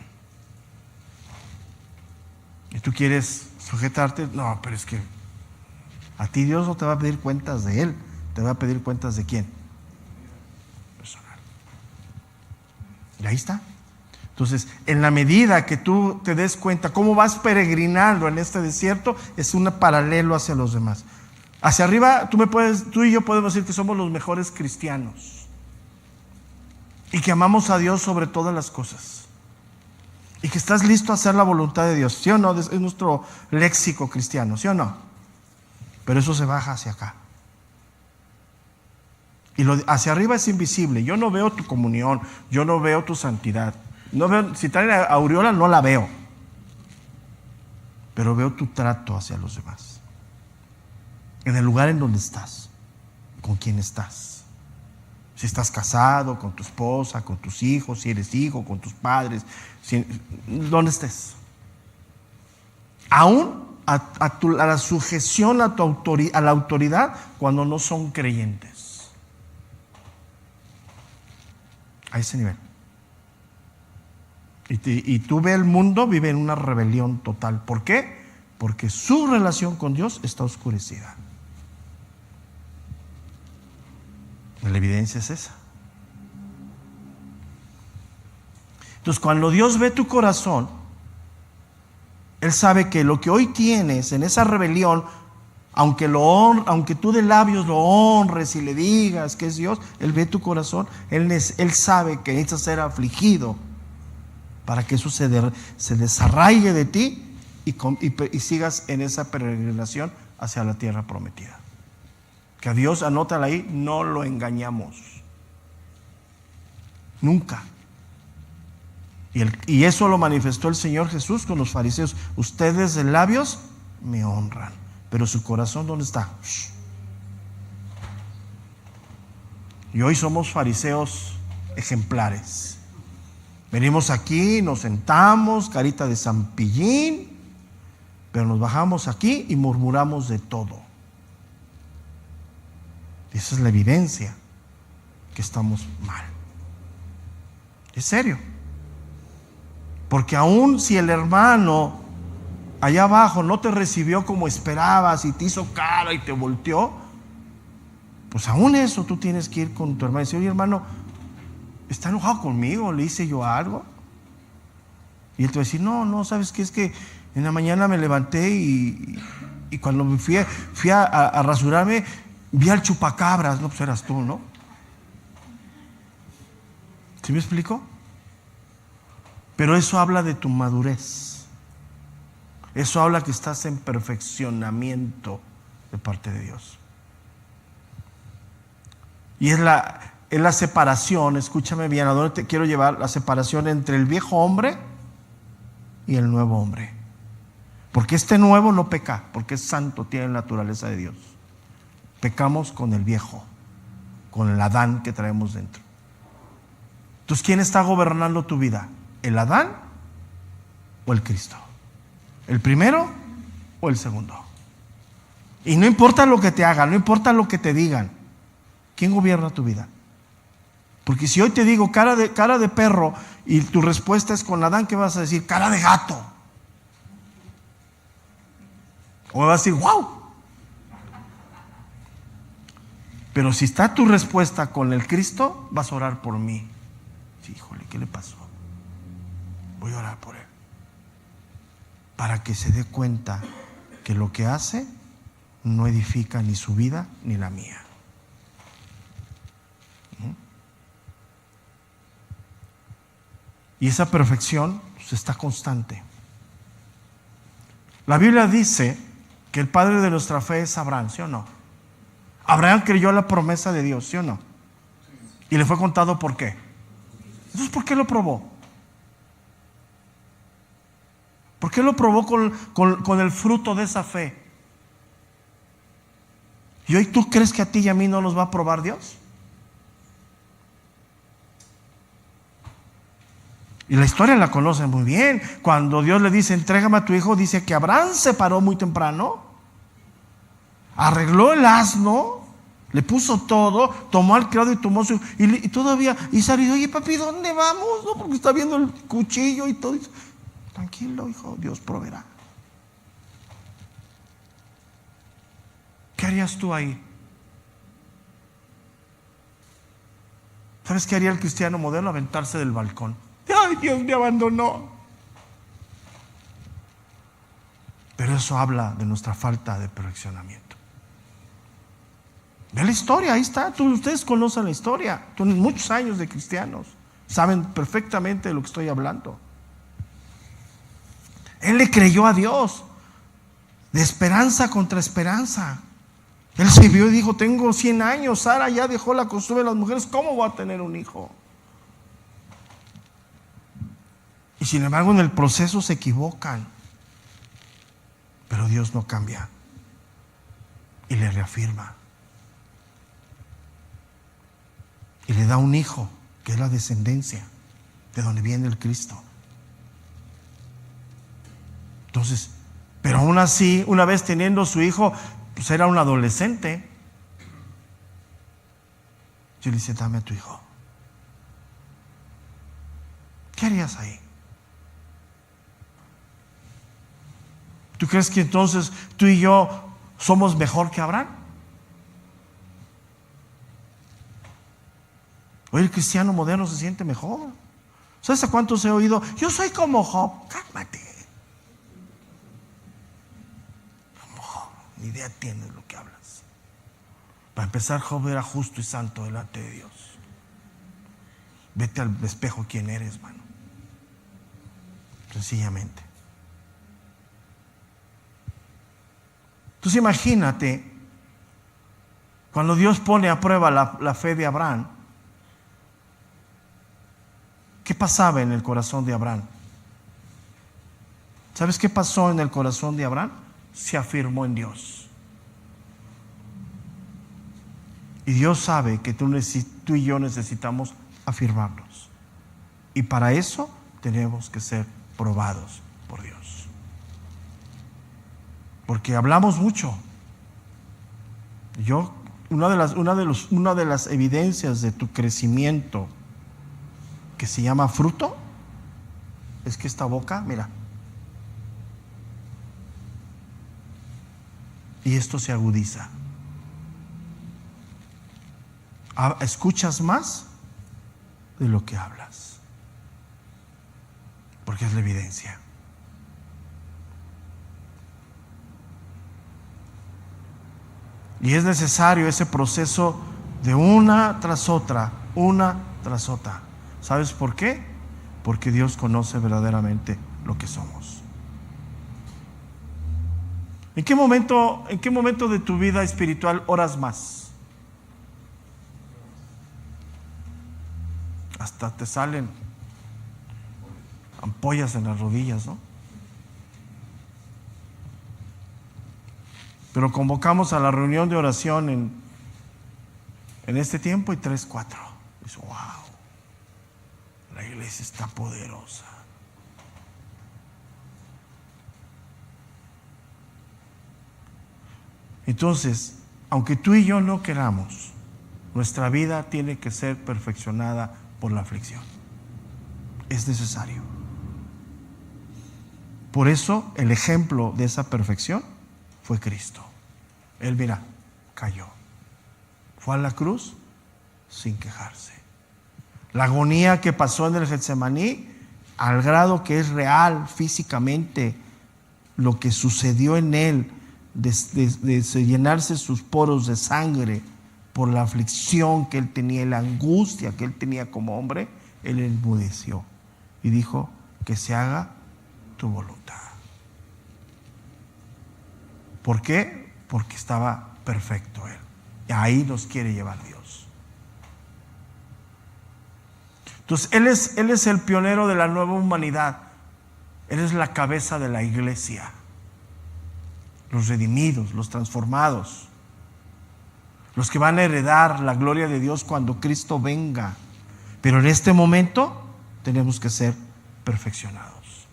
[SPEAKER 1] ¿Y tú quieres sujetarte? No, pero es que a ti Dios no te va a pedir cuentas de Él, te va a pedir cuentas de ¿quién? Personal. Y ahí está. Entonces, en la medida que tú te des cuenta cómo vas peregrinando en este desierto, es un paralelo hacia los demás. Hacia arriba, tú y yo podemos decir que somos los mejores cristianos y que amamos a Dios sobre todas las cosas y que estás listo a hacer la voluntad de Dios, ¿sí o no? Es nuestro léxico cristiano, ¿sí o no? Pero eso se baja hacia acá. Y hacia arriba es invisible. Yo no veo tu comunión, yo no veo tu santidad. No veo, si traen aureola no la veo, pero veo tu trato hacia los demás. En el lugar en donde estás, con quién estás. Si estás casado, con tu esposa, con tus hijos, si eres hijo, con tus padres, donde estés. Aún a la sujeción a la autoridad cuando no son creyentes. A ese nivel. Y tú ves el mundo, vive en una rebelión total. ¿Por qué? Porque su relación con Dios está oscurecida. La evidencia es esa. Entonces, cuando Dios ve tu corazón, Él sabe que lo que hoy tienes en esa rebelión, aunque tú de labios lo honres y le digas que es Dios, Él ve tu corazón. Él sabe que necesitas ser afligido para que eso se desarraigue de ti y sigas en esa peregrinación hacia la tierra prometida. Que a Dios, anótala ahí, no lo engañamos. Nunca. Y eso lo manifestó el Señor Jesús con los fariseos. Ustedes de labios me honran, pero su corazón, ¿dónde está? Y hoy somos fariseos ejemplares. Venimos aquí, nos sentamos, carita de zampillín, pero nos bajamos aquí y murmuramos de todo. Y esa es la evidencia que estamos mal. Es serio. Porque aun si el hermano allá abajo no te recibió como esperabas y te hizo cara y te volteó, pues aún eso tú tienes que ir con tu hermano y decir: oye, hermano, ¿está enojado conmigo? ¿Le hice yo algo? Y él te va a decir: no, ¿sabes qué? Es que en la mañana me levanté y cuando me fui a rasurarme, vi al chupacabras. No, pues eras tú, ¿no? ¿Sí me explico? Pero eso habla de tu madurez. Eso habla que estás en perfeccionamiento de parte de Dios. Y es la separación, escúchame bien, ¿a dónde te quiero llevar? La separación entre el viejo hombre y el nuevo hombre. Porque este nuevo no peca, porque es santo, tiene la naturaleza de Dios. Pecamos con el viejo, con el Adán que traemos dentro. Entonces, ¿quién está gobernando tu vida? ¿El Adán o el Cristo? ¿El primero o el segundo? Y no importa lo que te hagan, no importa lo que te digan, ¿quién gobierna tu vida? Porque si hoy te digo cara de perro y tu respuesta es con Adán, ¿qué vas a decir? Cara de gato. O vas a decir, wow. Pero si está tu respuesta con el Cristo, vas a orar por mí. Sí, híjole, ¿qué le pasó? Voy a orar por él. Para que se dé cuenta que lo que hace no edifica ni su vida ni la mía. Y esa perfección pues, está constante. La Biblia dice que el padre de nuestra fe es Abraham, ¿sí o no? Abraham creyó la promesa de Dios, ¿sí o no? Y le fue contado por qué. Entonces, ¿por qué lo probó? ¿Por qué lo probó con el fruto de esa fe? ¿Y hoy tú crees que a ti y a mí no nos va a probar Dios? Y la historia la conocen muy bien. Cuando Dios le dice, entrégame a tu hijo, dice que Abraham se paró muy temprano, arregló el asno, le puso todo, tomó al criado y tomó su... Y todavía Isaac dice, oye papi, ¿dónde vamos? No, porque está viendo el cuchillo y todo. Tranquilo, hijo, Dios proveerá. ¿Qué harías tú ahí? ¿Sabes qué haría el cristiano moderno? Aventarse del balcón. Ay, Dios me abandonó. Pero eso habla de nuestra falta de perfeccionamiento. Ve la historia, ahí está. Ustedes conocen la historia. Tienen muchos años de cristianos. Saben perfectamente de lo que estoy hablando. Él le creyó a Dios. De esperanza contra esperanza. Él se vio y dijo, tengo 100 años. Sara ya dejó la costumbre de las mujeres. ¿Cómo voy a tener un hijo? Y sin embargo en el proceso se equivocan. Pero Dios no cambia. Y le reafirma. Y le da un hijo, que es la descendencia de donde viene el Cristo. Entonces, pero aún así, una vez teniendo su hijo, pues era un adolescente. Yo le dice, dame a tu hijo. ¿Qué harías ahí? ¿Tú crees que entonces tú y yo somos mejor que Abraham? Hoy el cristiano moderno se siente mejor. ¿Sabes a cuántos he oído? Yo soy como Job. Cálmate. Como Job. Ni idea tienes lo que hablas. Para empezar, Job era justo y santo delante de Dios. Vete al espejo quién eres, mano. Sencillamente. Entonces imagínate, cuando Dios pone a prueba la fe de Abraham, ¿qué pasaba en el corazón de Abraham? ¿Sabes qué pasó en el corazón de Abraham? Se afirmó en Dios. Y Dios sabe que tú y yo necesitamos afirmarnos. Y para eso tenemos que ser probados por Dios. Porque hablamos mucho. Una de las evidencias de tu crecimiento que se llama fruto es que esta boca, mira, y esto se agudiza. Escuchas más de lo que hablas, porque es la evidencia. Y es necesario ese proceso de una tras otra. ¿Sabes por qué? Porque Dios conoce verdaderamente lo que somos. ¿En qué momento de tu vida espiritual oras más? Hasta te salen ampollas en las rodillas, ¿no? Pero convocamos a la reunión de oración en este tiempo y 3, 4. Dice, wow, la iglesia está poderosa. Entonces, aunque tú y yo no queramos, nuestra vida tiene que ser perfeccionada por la aflicción. Es necesario. Por eso el ejemplo de esa perfección fue Cristo. Él, mira, cayó. Fue a la cruz sin quejarse. La agonía que pasó en el Getsemaní, al grado que es real físicamente lo que sucedió en él, de llenarse sus poros de sangre por la aflicción que él tenía, la angustia que él tenía como hombre, él enmudeció y dijo: que se haga tu voluntad. ¿Por qué? Porque estaba perfecto él. Y ahí nos quiere llevar Dios. Entonces, Él es el pionero de la nueva humanidad. Él es la cabeza de la iglesia. Los redimidos, los transformados, los que van a heredar la gloria de Dios cuando Cristo venga. Pero en este momento tenemos que ser perfeccionados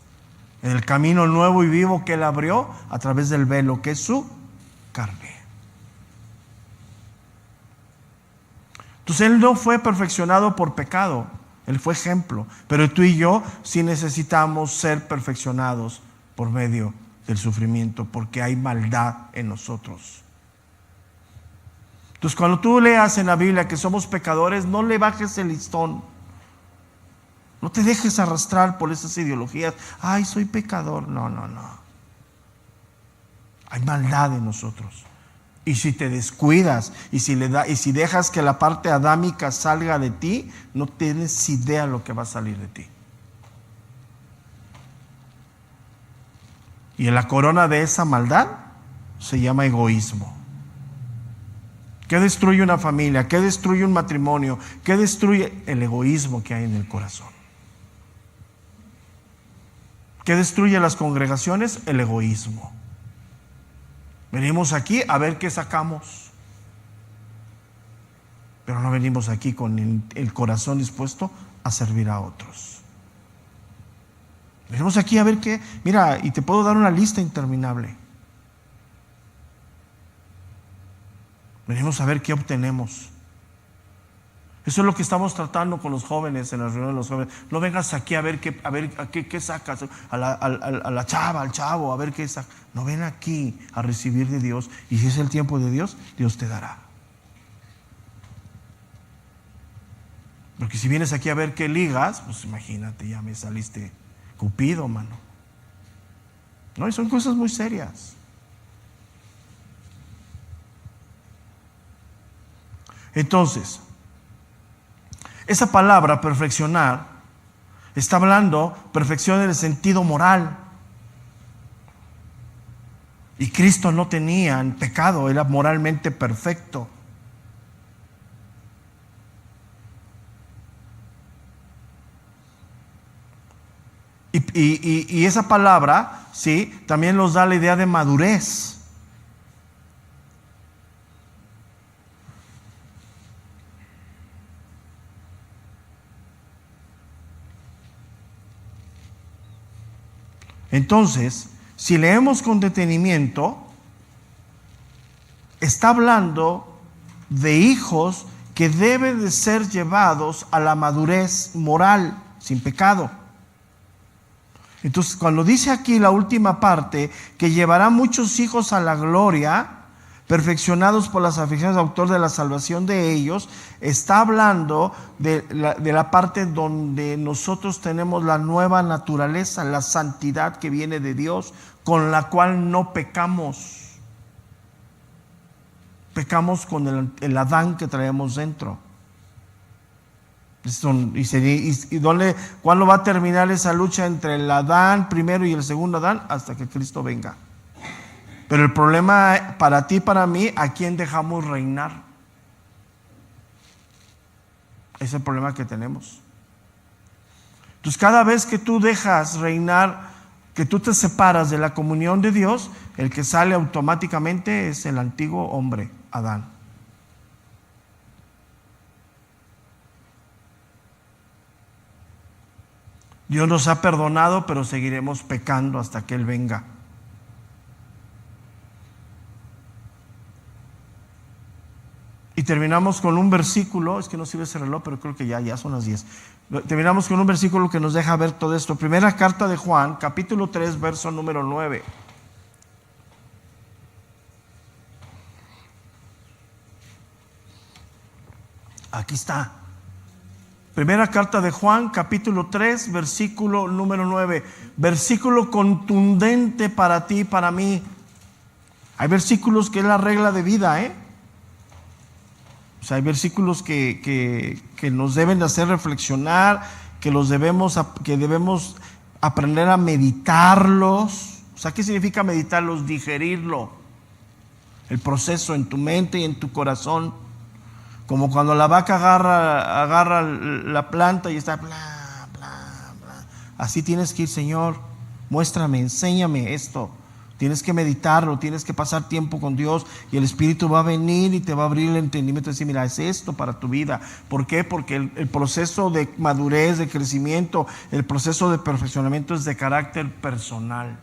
[SPEAKER 1] en el camino nuevo y vivo que Él abrió a través del velo que es su carne. Entonces Él no fue perfeccionado por pecado, Él fue ejemplo. Pero tú y yo sí necesitamos ser perfeccionados por medio del sufrimiento, porque hay maldad en nosotros. Entonces, cuando tú leas en la Biblia que somos pecadores, no le bajes el listón. No te dejes arrastrar por esas ideologías. Ay, soy pecador. No. Hay maldad en nosotros. Y si te descuidas y si dejas que la parte adámica salga de ti, no tienes idea lo que va a salir de ti. Y en la corona de esa maldad se llama egoísmo. ¿Qué destruye una familia? ¿Qué destruye un matrimonio? ¿Qué destruye? El egoísmo que hay en el corazón. ¿Qué destruye las congregaciones? El egoísmo. Venimos aquí a ver qué sacamos, pero no venimos aquí con el corazón dispuesto a servir a otros. Venimos aquí a ver qué. Mira, y te puedo dar una lista interminable. Venimos a ver qué obtenemos. Eso es lo que estamos tratando con los jóvenes en las reuniones de los jóvenes. No vengas aquí a ver qué sacas a la chava, al chavo, a ver qué sacas. No, ven aquí a recibir de Dios. Y si es el tiempo de Dios, Dios te dará. Porque si vienes aquí a ver qué ligas, pues imagínate, ya me saliste Cupido, mano. No, y son cosas muy serias. Entonces, esa palabra perfeccionar está hablando perfección en el sentido moral. Y Cristo no tenía pecado, era moralmente perfecto. Y esa palabra, sí, también nos da la idea de madurez. Entonces, si leemos con detenimiento, está hablando de hijos que deben de ser llevados a la madurez moral, sin pecado. Entonces, cuando dice aquí la última parte, que llevará muchos hijos a la gloria, perfeccionados por las aflicciones del autor de la salvación de ellos, está hablando de la parte donde nosotros tenemos la nueva naturaleza, la santidad que viene de Dios, con la cual no pecamos. Pecamos con el Adán que traemos dentro. ¿Cuándo va a terminar esa lucha entre el Adán primero y el segundo Adán? Hasta que Cristo venga. Pero el problema para ti y para mí, ¿a quién dejamos reinar? Es el problema que tenemos. Entonces, cada vez que tú dejas reinar, que tú te separas de la comunión de Dios, el que sale automáticamente es el antiguo hombre, Adán. Dios nos ha perdonado, pero seguiremos pecando hasta que Él venga. Y terminamos con un versículo, es que no sirve ese reloj, pero creo que ya son las 10. Terminamos con un versículo que nos deja ver todo esto. Primera carta de Juan, capítulo 3, verso número 9. Aquí está. Primera carta de Juan, capítulo 3, versículo número 9. Versículo contundente para ti y para mí. Hay versículos que es la regla de vida, O sea, hay versículos que nos deben de hacer reflexionar, que debemos aprender a meditarlos. O sea, ¿qué significa meditarlos? Digerirlo. El proceso en tu mente y en tu corazón. Como cuando la vaca agarra la planta y está bla, bla, bla. Así tienes que ir, Señor, muéstrame, enséñame esto. Tienes que meditarlo, tienes que pasar tiempo con Dios y el Espíritu va a venir y te va a abrir el entendimiento y decir, mira, es esto para tu vida. ¿Por qué? Porque el proceso de madurez, de crecimiento, el proceso de perfeccionamiento es de carácter personal.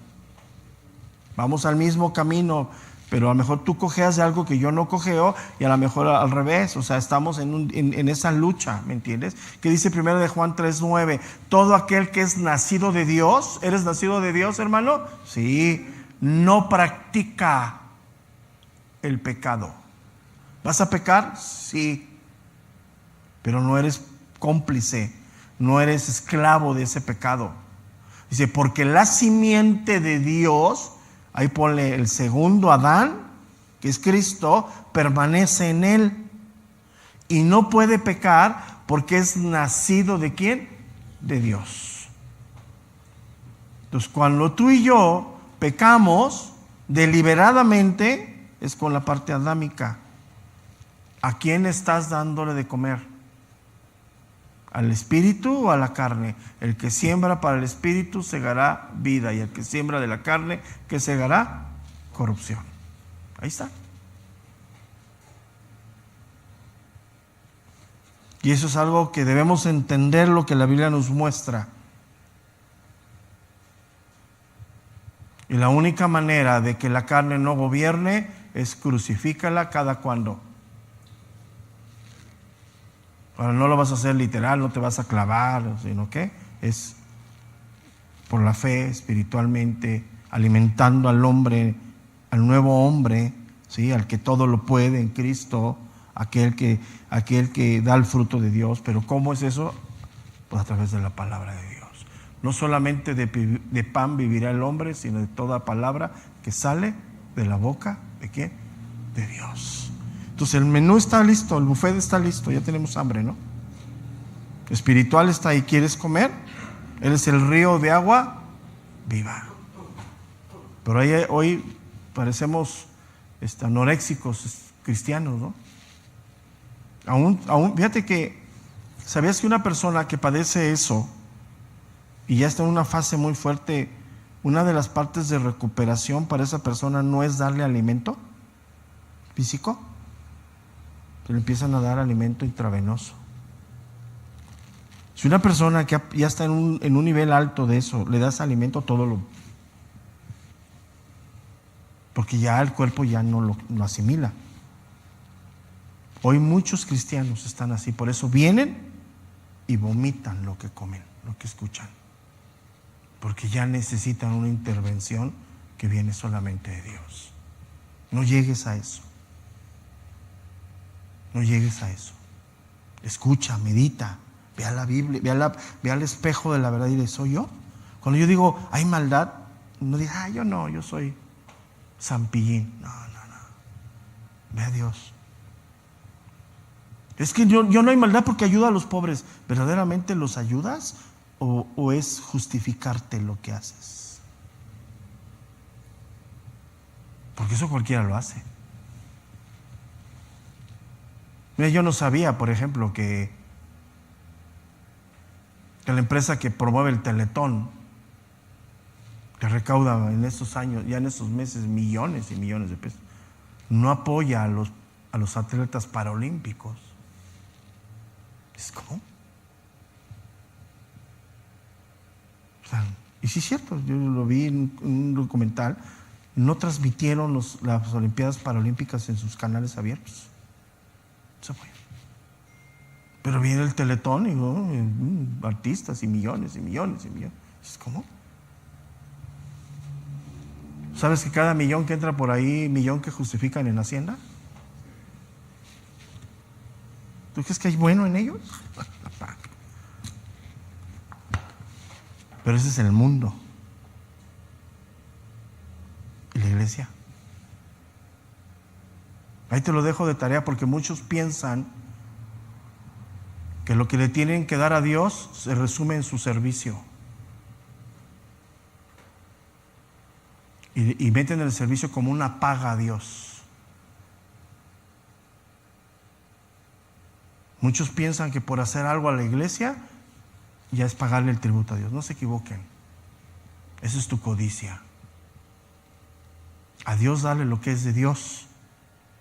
[SPEAKER 1] Vamos al mismo camino, pero a lo mejor tú cojeas de algo que yo no cojeo y a lo mejor al revés. O sea, estamos en esa lucha, ¿me entiendes? Que dice primero de Juan 3:9, todo aquel que es nacido de Dios. ¿Eres nacido de Dios, hermano? Sí. No practica el pecado. ¿Vas a pecar? Sí. Pero no eres cómplice, no eres esclavo de ese pecado. Dice, porque la simiente de Dios, ahí ponle el segundo Adán, que es Cristo, permanece en él. Y no puede pecar porque es nacido ¿de quién? De Dios. Entonces, cuando tú y yo pecamos deliberadamente, es con la parte adámica. ¿A quién estás dándole de comer? ¿Al espíritu o a la carne? El que siembra para el espíritu segará vida, y el que siembra de la carne, ¿qué segará? Corrupción. Ahí está. Y eso es algo que debemos entender, lo que la Biblia nos muestra. Y la única manera de que la carne no gobierne es crucifícala cada cuando. Ahora no lo vas a hacer literal, no te vas a clavar, sino que es por la fe, espiritualmente, alimentando al hombre, al nuevo hombre, ¿sí? Al que todo lo puede en Cristo, aquel que da el fruto de Dios. Pero ¿cómo es eso? Pues a través de la palabra de Dios. No solamente de pan vivirá el hombre, sino de toda palabra que sale de la boca ¿de quién? De Dios. Entonces el menú está listo, el buffet está listo, ya tenemos hambre, ¿no? Espiritual está ahí, ¿quieres comer? Él es el río de agua viva. Pero hoy parecemos anoréxicos cristianos, ¿no? Aún, fíjate que, ¿sabías que una persona que padece eso y ya está en una fase muy fuerte, una de las partes de recuperación para esa persona no es darle alimento físico? Le empiezan a dar alimento intravenoso. Si una persona que ya está en un nivel alto de eso, le das alimento, porque ya el cuerpo ya no lo asimila. Hoy muchos cristianos están así, por eso vienen y vomitan lo que comen, lo que escuchan, porque ya necesitan una intervención que viene solamente de Dios. No llegues a eso. No llegues a eso. Escucha, medita, ve a la Biblia, ve al espejo de la verdad y dile, ¿soy yo? Cuando yo digo, hay maldad, no digas, yo no, yo soy San Pillín. No. Ve a Dios. Es que yo no hay maldad porque ayudo a los pobres. ¿Verdaderamente los ayudas o es justificarte lo que haces? Porque eso cualquiera lo hace. Mira, yo no sabía, por ejemplo, que la empresa que promueve el Teletón, que recauda en estos años, ya en estos meses, millones y millones de pesos, no apoya a los atletas paralímpicos. ¿Cómo? O sea, y sí es cierto, yo lo vi en un documental, no transmitieron las Olimpiadas Paralímpicas en sus canales abiertos. Se fue. Pero viene el Teletón y artistas y millones y millones y millones. ¿Cómo? ¿Sabes que cada millón que entra por ahí, millón que justifican en Hacienda? ¿Tú crees que hay bueno en ellos? Pero ese es el mundo. ¿Y la iglesia? Ahí te lo dejo de tarea, porque muchos piensan que lo que le tienen que dar a Dios se resume en su servicio. Y meten el servicio como una paga a Dios. Muchos piensan que por hacer algo a la iglesia ya es pagarle el tributo a Dios. No se equivoquen. Esa es tu codicia. A Dios dale lo que es de Dios.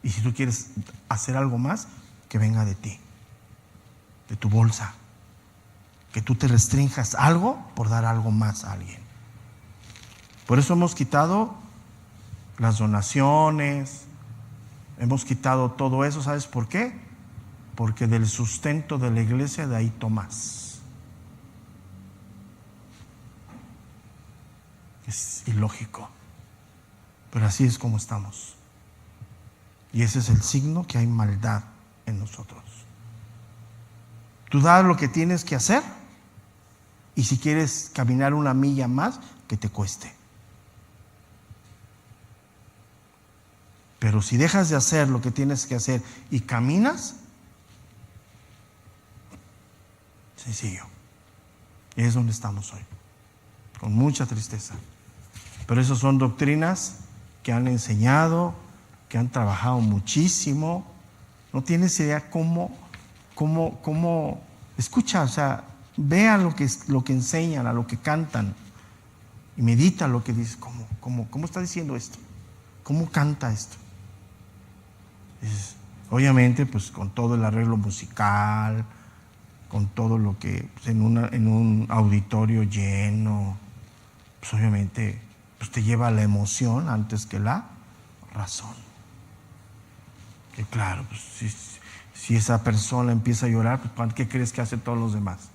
[SPEAKER 1] Y si tú quieres hacer algo más, que venga de ti, de tu bolsa. Que tú te restrinjas algo por dar algo más a alguien. Por eso hemos quitado las donaciones, hemos quitado todo eso. ¿Sabes por qué? Porque del sustento de la iglesia, de ahí tomas. Es ilógico, pero así es como estamos. Y ese es el signo que hay maldad en nosotros. Tú das lo que tienes que hacer, y si quieres caminar una milla más, que te cueste. Pero si dejas de hacer lo que tienes que hacer y caminas, sencillo. Y es donde estamos hoy, con mucha tristeza. Pero esas son doctrinas que han enseñado, que han trabajado muchísimo. No tienes idea cómo escucha, o sea, vea lo que enseñan, a lo que cantan, y medita lo que dice. ¿Cómo está diciendo esto? ¿Cómo canta esto? Obviamente, pues con todo el arreglo musical, con todo lo que pues, en un auditorio lleno, pues obviamente pues te lleva a la emoción antes que la razón. Que claro, pues si esa persona empieza a llorar, pues ¿qué crees que hacen todos los demás?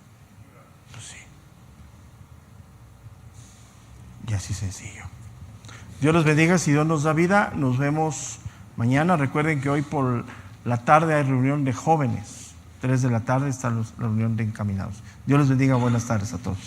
[SPEAKER 1] Pues sí. Y así sencillo. Dios los bendiga. Si Dios nos da vida, nos vemos mañana. Recuerden que hoy por la tarde hay reunión de jóvenes. 3 de la tarde está la reunión de encaminados. Dios les bendiga. Buenas tardes a todos.